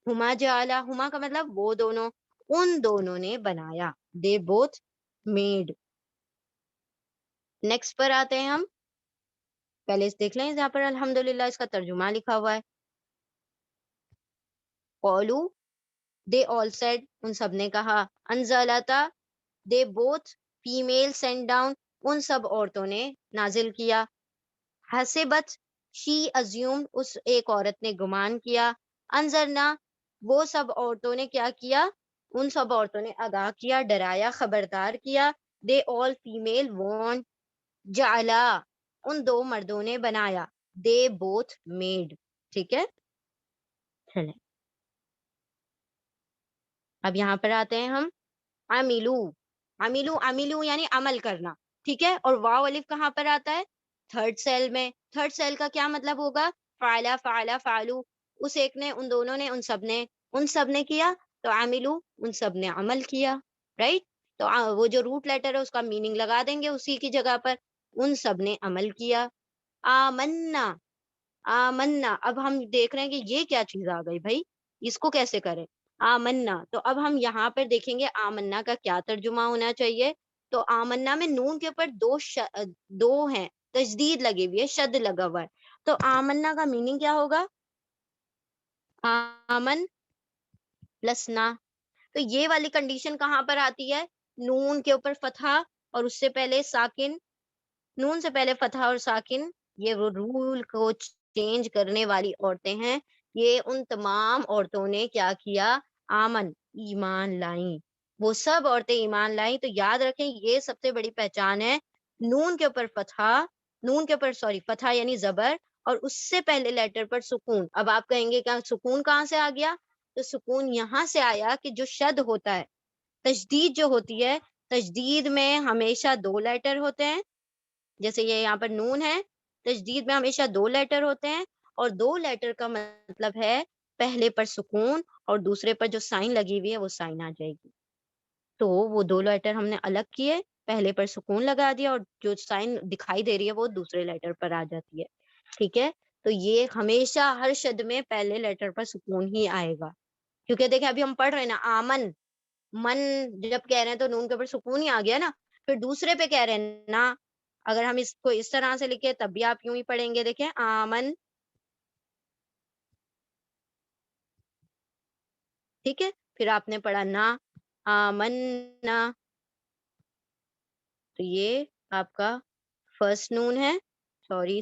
ہما, جعلا ہما کا مطلب وہ دونوں, ان دونوں نے بنایا. They both made. نیکسٹ پر آتے ہیں ہم, پہلے دیکھ لیں یہاں پر الحمدللہ اس کا ترجمہ لکھا ہوا ہے. قولو, they all said, ان سب نے کہا. انزلتا, they both female sent down, ان سب عورتوں نے نازل کیا. حسبت, she assumed, اس ایک عورت نے گمان کیا. انذرنا, وہ سب عورتوں نے کیا کیا, ان سب عورتوں نے آگاہ کیا, ڈرایا, خبردار کیا. they all female warned. جعلا, ان دو مردوں نے بنایا. they both made. ٹھیک ہے, چلیں اب یہاں پر آتے ہیں ہم. عملو, عملو عملو یعنی عمل کرنا. ٹھیک ہے, اور واو الف کہاں پر آتا ہے, تھرڈ سیل میں. تھرڈ سیل کا کیا مطلب ہوگا, فعلا فعلا فعلو, اس ایک نے, ان دونوں نے, ان سب نے کیا. تو عملو, ان سب نے عمل کیا. رائٹ, تو وہ جو روٹ لیٹر ہے اس کا میننگ لگا دیں گے اسی کی جگہ پر, ان سب نے عمل کیا. آمنا, آمنا, اب ہم دیکھ رہے ہیں کہ یہ کیا چیز آ گئی بھائی, اس کو کیسے کریں. آمنا, تو اب ہم یہاں پر دیکھیں گے آمنا کا کیا ترجمہ ہونا چاہیے. تو آمنا میں نون کے اوپر دو ہیں, تشدید لگی ہوئی ہے, شد لگا ہوا ہے. تو آمنا کا میننگ کیا ہوگا, آمن پلس نا. تو یہ والی کنڈیشن کہاں پر آتی ہے, نون کے اوپر فتحہ اور اس سے پہلے ساکن. نون سے پہلے فتحہ اور ساکن, یہ وہ رول کو چینج کرنے والی عورتیں ہیں. یہ ان تمام عورتوں نے کیا کیا, آمن, ایمان لائیں. وہ سب عورتیں ایمان لائیں. تو یاد رکھیں یہ سب سے بڑی پہچان ہے, نون کے اوپر فتحہ, نون کے اوپر فتحہ یعنی زبر, اور اس سے پہلے لیٹر پر سکون. اب آپ کہیں گے کہ سکون کہاں سے آ گیا, تو سکون یہاں سے آیا کہ جو شد ہوتا ہے, تشدید جو ہوتی ہے, تشدید میں ہمیشہ دو لیٹر ہوتے ہیں. جیسے یہ یہاں پر نون ہے, تشدید میں ہمیشہ دو لیٹر ہوتے ہیں, اور دو لیٹر کا مطلب ہے پہلے پر سکون اور دوسرے پر جو سائن لگی ہوئی ہے وہ سائن آ جائے گی. تو وہ دو لیٹر ہم نے الگ کیے, پہلے پر سکون لگا دیا, اور جو سائن دکھائی دے رہی ہے وہ دوسرے لیٹر پر آ جاتی ہے. ٹھیک ہے, تو یہ ہمیشہ ہر شد میں پہلے لیٹر پر سکون ہی آئے گا. کیونکہ دیکھیں ابھی ہم پڑھ رہے ہیں نا, آمن, من جب کہہ رہے ہیں تو نون کے اوپر سکون ہی آ گیا نا. پھر دوسرے پہ کہہ رہے ہیں نا, اگر ہم اس کو اس طرح سے لکھے تب بھی آپ یوں ہی پڑھیں گے. دیکھیں آمن, ٹھیک ہے, پھر آپ نے پڑھا نا, آمنا. تو یہ آپ کا فرسٹ نون ہے, سوری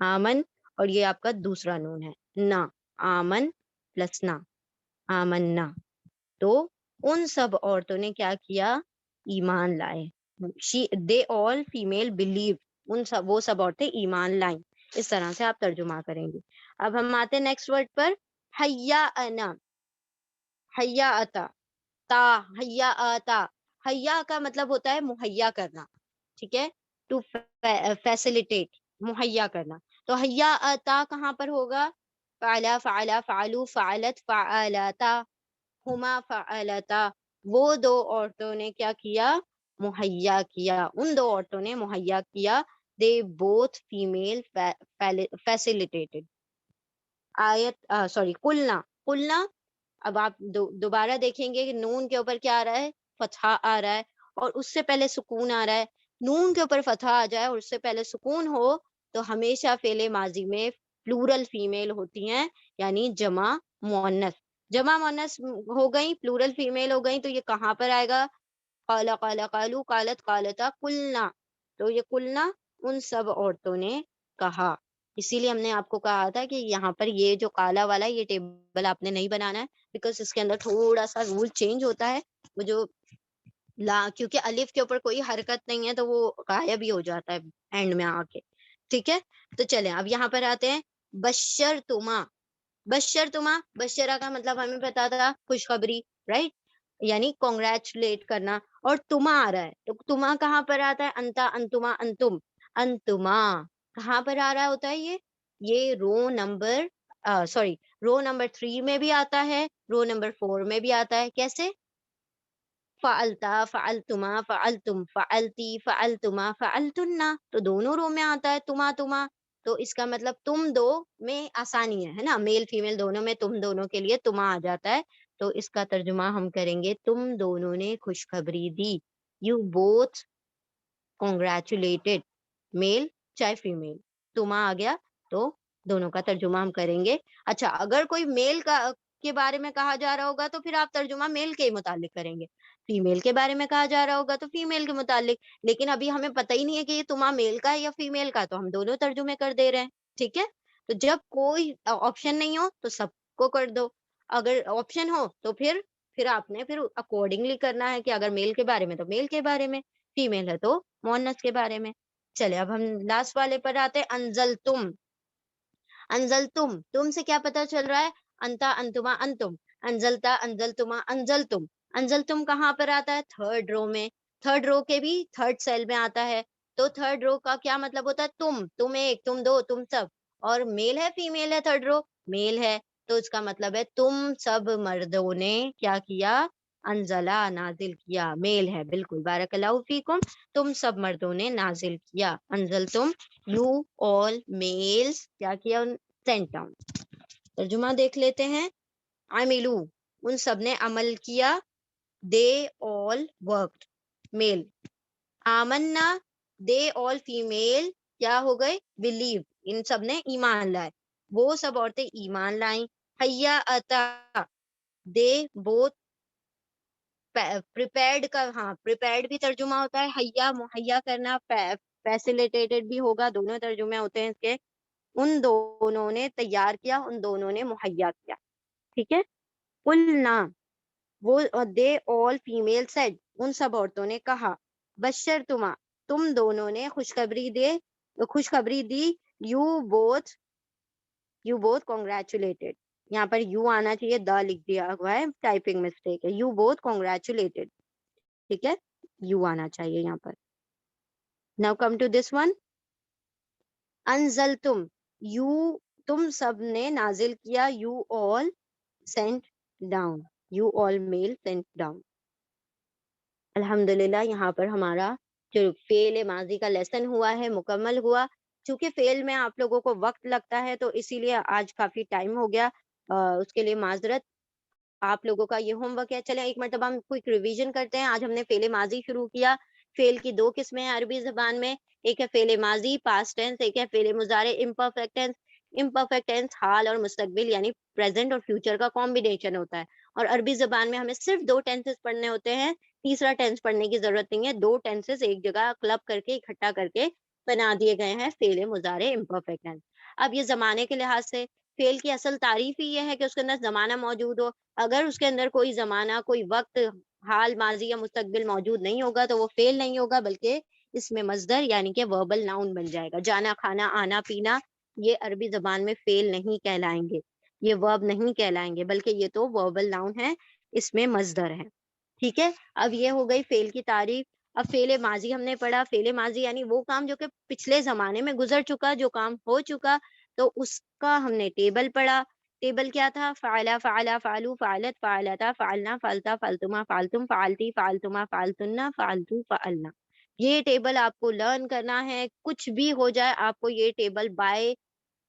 آمن, اور یہ آپ کا دوسرا نون ہے نا, آمن پلس نا, آمنا. تو ان سب عورتوں نے کیا کیا, ایمان لائے. they all female believe, وہ سب عورتیں ایمان لائیں. اس طرح سے آپ ترجمہ کریں گے. اب ہم آتے ہیں نیکسٹ ورڈ پر, حیا انا, حیا اتا, تا, حیا آتا. حیا کا مطلب ہوتا ہے مہیا کرنا. ٹھیک ہے, ٹو فیسیلیٹیٹ, مہیا کرنا. تو حیا آتا کہاں پر ہوگا, فعلا فعلا فعلو فعلت فعلاتا, ہما فعلتا. وہ دو عورتوں نے کیا کیا, مہیا کیا, ان دو عورتوں نے مہیا کیا. they both female facilitated. آیت قلنا, قلنا. اب آپ دوبارہ دیکھیں گے کہ نون کے اوپر کیا آ رہا ہے, فتحہ آ رہا ہے, اور اس سے پہلے سکون آ رہا ہے. نون کے اوپر فتحہ آ جائے اور اس سے پہلے سکون ہو تو ہمیشہ فعل ماضی میں پلورل فیمیل ہوتی ہیں, یعنی جمع مؤنث. جمع مؤنث ہو گئی, پلورل فیمیل ہو گئی, تو یہ کہاں پر آئے گا, قال قال قالو قالت قالتا قلنا. تو یہ قلنا ان سب عورتوں نے کہا. اسی لیے ہم نے آپ کو کہا تھا کہ یہاں پر یہ جو کالا والا یہ ٹیبل آپ نے نہیں بنانا ہے, بیکاز اس کے اندر تھوڑا سا رول چینج ہوتا ہے. وہ جو کیونکہ الف کے اوپر کوئی حرکت نہیں ہے تو وہ غائب ہی ہو جاتا ہے اینڈ میں آ کے. ٹھیک ہے. تو چلیں اب یہاں پر آتے ہیں بشر تما. بشر تما، بشرا کا مطلب ہمیں پتا تھا خوشخبری، رائٹ، یعنی کانگریچولیٹ کرنا. اور تما آ رہا ہے تو تما کہاں پر آتا ہے؟ انتا، انتما، انتم، انتما کہاں پر آ رہا ہوتا ہے؟ یہ row number sorry row number 3 میں بھی آتا ہے، رو نمبر 4 میں بھی آتا ہے. کیسے؟ فعلتا، فعلتما، فعلتم، فعلتی، فعلتما، فعلتنا، تو دونوں رو میں آتا ہے تما تما. تو اس کا مطلب تم دو میں آسانی ہے نا، میل فیمیل دونوں میں تم دونوں کے لیے تما آ جاتا ہے. تو اس کا ترجمہ ہم کریں گے تم دونوں نے خوشخبری دی. یو بوتھ کنگریچولیٹڈ، میل چاہے فیمیل، تما آ گیا تو دونوں کا ترجمہ ہم کریں گے. اچھا اگر کوئی میل کے بارے میں کہا جا رہا ہوگا تو پھر آپ ترجمہ میل کے متعلق کریں گے، فیمیل کے بارے میں کہا جا رہا ہوگا تو فیمیل کے متعلق. لیکن ابھی ہمیں پتہ ہی نہیں ہے کہ یہ تما میل کا ہے یا فیمیل کا، تو ہم دونوں ترجمے کر دے رہے ہیں. ٹھیک ہے، تو جب کوئی آپشن نہیں ہو تو سب کو کر دو، اگر آپشن ہو تو پھر آپ نے پھر اکارڈنگلی کرنا ہے کہ اگر میل کے بارے میں تو میل کے بارے میں، فیمیل ہے تو مؤنث کے بارے میں. چلے اب ہم لاسٹ والے پر آتے ہیں انزلتم. انزلتم، تم سے کیا پتا چل رہا ہے؟ انتا، انتما، انتم، انزلتا، انزلتما، انزلتم. انزلتم کہاں پر آتا ہے؟ تھرڈ رو میں. تھرڈ رو کے بھی تھرڈ سیل میں آتا ہے. تو تھرڈ رو کا کیا مطلب ہوتا ہے؟ تم ایک، تم دو، تم سب. اور میل ہے فیمیل ہے؟ تھرڈ رو میل ہے تو اس کا مطلب ہے تم سب مردوں نے کیا کیا؟ انزلہ، نازل کیا. میل ہے بالکل، بارک اللہ فیکم، تم سب مردوں نے نازل کیا. انزلتم، یو آل میلز کیا کیا؟ Sent down. ترجمہ دیکھ لیتے ہیں. عملو، ان سب نے عمل کیا. دے آل ورکڈ، میل. آمنا، دے آل فیمیل کیا ہو گئے؟ بلیو، ان سب نے ایمان لائے، وہ سب عورتیں ایمان لائیں. حیا اتا، دے بوتھ پریپیئرڈ کا، ہاں پریپیئرڈ بھی ترجمہ ہوتا ہے، حیا مہیا کرنا، فیسیلیٹیٹڈ بھی ہوگا، دونوں ترجمے ہوتے ہیں اس کے. ان دونوں نے تیار کیا، ان دونوں نے مہیا کیا. ٹھیک ہے. قلنا، وہ دے آل فیمیل سیڈ، ان سب عورتوں نے کہا. بشر تما، تم دونوں نے خوشخبری دی. یو بوتھ کنگریچولیٹڈ، یہاں پر یو آنا چاہیے، دا لکھ دیا ہوا ہے، ٹائپنگ مسٹیک ہے. یو بوتھ کنگریچولیٹڈ، ٹھیک ہے، یو آنا چاہیے یہاں پر. Now come to this one. انزلتم، تم سب نے نازل کیا. You all sent down, you all male sent down. الحمدللہ یہاں پر ہمارا جو فعل ماضی کا لیسن ہوا ہے مکمل ہوا. چونکہ فعل میں آپ لوگوں کو وقت لگتا ہے تو اسی لیے آج کافی ٹائم ہو گیا، اس کے لیے معذرت. آپ لوگوں کا یہ ہوم ورک ہے. چلیں ایک مرتبہ ہم کوئی ریویژن کرتے ہیں. آج ہم نے فعل ماضی شروع کیا. فعل کی 2 قسمیں ہیں عربی زبان میں، ایک ہے فعل ماضی پاسٹ ٹینس، ایک ہے فعل مضارع امپرفیکٹ ٹینس. امپرفیکٹ ٹینس حال اور مستقبل یعنی پریزنٹ اور فیوچر کا کمبینیشن ہوتا ہے. اور عربی زبان میں ہمیں صرف 2 ٹینسز پڑھنے ہوتے ہیں، تیسرا ٹینس پڑھنے کی ضرورت نہیں ہے. 2 ٹینسز ایک جگہ کلب کر کے اکٹھا کر کے بنا دیے گئے ہیں فعل مضارع امپرفیکٹ ٹینس. اب یہ زمانے کے لحاظ سے فعل کی اصل تعریف ہی یہ ہے کہ اس کے اندر زمانہ موجود ہو. اگر اس کے اندر کوئی زمانہ، کوئی وقت، حال، ماضی یا مستقبل موجود نہیں ہوگا تو وہ فعل نہیں ہوگا، بلکہ اس میں مصدر یعنی کہ وربل ناؤن بن جائے گا. جانا، کھانا، آنا، پینا، یہ عربی زبان میں فعل نہیں کہلائیں گے، یہ ورب نہیں کہلائیں گے، بلکہ یہ تو وربل ناؤن ہے، اس میں مصدر ہے. ٹھیک ہے. اب یہ ہو گئی فعل کی تعریف. اب فعل ماضی ہم نے پڑھا. فعل ماضی یعنی وہ کام جو کہ پچھلے زمانے میں گزر چکا، جو کام ہو چکا، تو اس کا ہم نے ٹیبل پڑھا. ٹیبل کیا تھا؟ فعلا، فعلا، فعلو، فعلت، فعلتا، فعلنا، فعلتا، فعلتما، فعلتم، فعلتی، فعلتما، فعلتن، فعلتو، فعلنا. یہ ٹیبل آپ کو لرن کرنا ہے. کچھ بھی ہو جائے آپ کو یہ table by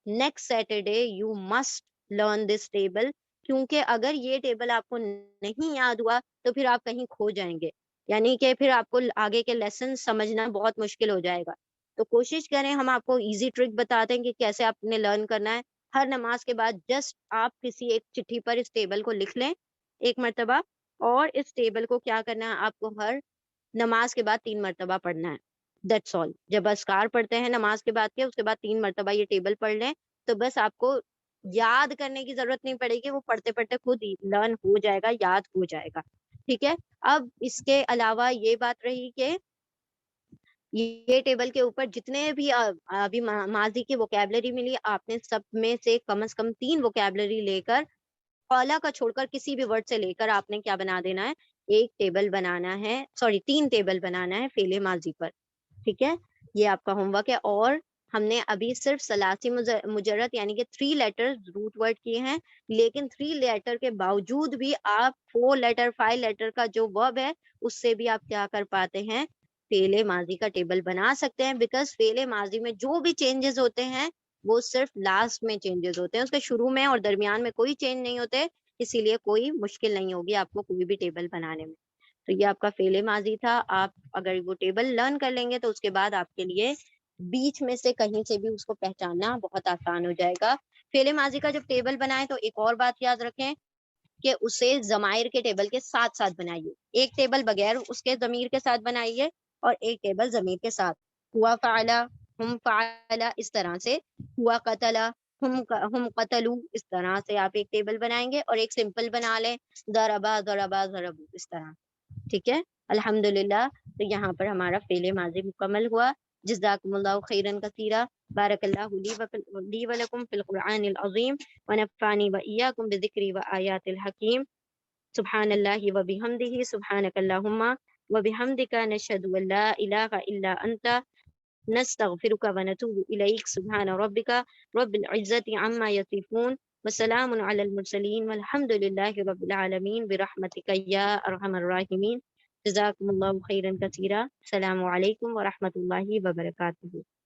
next Saturday you must learn this table. کیونکہ اگر یہ ٹیبل آپ کو نہیں یاد ہوا تو پھر آپ کہیں کھو جائیں گے، یعنی کہ پھر آپ کو آگے کے لیسن سمجھنا بہت مشکل ہو جائے گا. تو کوشش کریں، ہم آپ کو ایزی ٹرک بتاتے ہیں کہ کیسے آپ نے لرن کرنا ہے. ہر نماز کے بعد جسٹ آپ کسی ایک چٹھی پر اس ٹیبل کو لکھ لیں ایک مرتبہ، اور اس ٹیبل کو کیا کرنا ہے، آپ کو ہر نماز کے بعد 3 مرتبہ پڑھنا ہے. That's all. جب اذکار پڑھتے ہیں نماز کے بعد اس کے بعد 3 مرتبہ یہ ٹیبل پڑھ لیں تو بس آپ کو یاد کرنے کی ضرورت نہیں پڑے گی، وہ پڑھتے پڑھتے خود لرن ہو جائے گا، یاد ہو جائے گا. ٹھیک ہے. اب اس کے علاوہ یہ بات رہی کہ یہ ٹیبل کے اوپر جتنے بھی ابھی ماضی کی ووکیبلری ملی، آپ نے سب میں سے کم از کم 3 ووکیبلری لے کر، اولا کا چھوڑ کر کسی بھی ورڈ سے لے کر آپ نے کیا بنا دینا ہے، ایک ٹیبل بنانا ہے، سوری 3 ٹیبل بنانا ہے فعل ماضی پر، ٹھیک ہے؟ یہ آپ کا ہوم ورک ہے۔ اور ہم نے ابھی صرف ثلاثی مجرد یعنی کہ 3 لیٹر روٹ ورڈ کیے ہیں، لیکن 3 لیٹر کے باوجود بھی آپ 4 لیٹر 5 لیٹر کا جو ورب ہے اس سے بھی آپ کیا کر پاتے ہیں، فعل ماضی کا ٹیبل بنا سکتے ہیں، بیکاز فعل ماضی میں جو بھی چینجز ہوتے ہیں وہ صرف لاسٹ میں چینجز ہوتے ہیں، اس کے شروع میں اور درمیان میں کوئی چینج نہیں ہوتے، اسی لیے کوئی مشکل نہیں ہوگی آپ کو کوئی بھی ٹیبل بنانے میں۔ تو یہ آپ کا فعل ماضی تھا، آپ اگر وہ ٹیبل لرن کر لیں گے تو اس کے بعد آپ کے لیے بیچ میں سے کہیں سے بھی اس کو پہچاننا بہت آسان ہو جائے گا۔ فعل ماضی کا جب ٹیبل بنائیں تو ایک اور بات یاد رکھیں کہ اسے ضمائر کے ٹیبل کے ساتھ ساتھ بنائیے، ایک ٹیبل بغیر اس کے ضمیر کے ساتھ بنائیے اور ایک ٹیبل ضمیر کے ساتھ، ہوا فعلا، ہم فعلا، اس طرح سے، ہوا قتلا، ہم قتلو، اس طرح سے آپ ایک ٹیبل بنائیں گے، اور ایک سمپل بنا لیں، ضربا ضربا ضربو، اس طرح، ٹھیک ہے؟ الحمدللہ، تو یہاں پر ہمارا فعل ماضی مکمل ہوا۔ جزاکم اللہ خیرا کثیرا، بارک اللہ لی ولکم فی القرآن العظیم، ونفعنی وإیاکم بذکری وآیات الحکیم، سبحان اللہ وبحمدہ، سبحانک اللہم وبحمدک، نشہد ان لا الہ الا انت، نستغفرک ونتوب الیک، سبحان ربک رب العزت عما یصفون، وسلام علی المرسلین، والحمد للہ رب العالمین، برحمتک یا ارحم الراحمین۔ جزاکم اللہ خیرا کثیرا، السلام علیکم ورحمۃ اللہ وبرکاتہ۔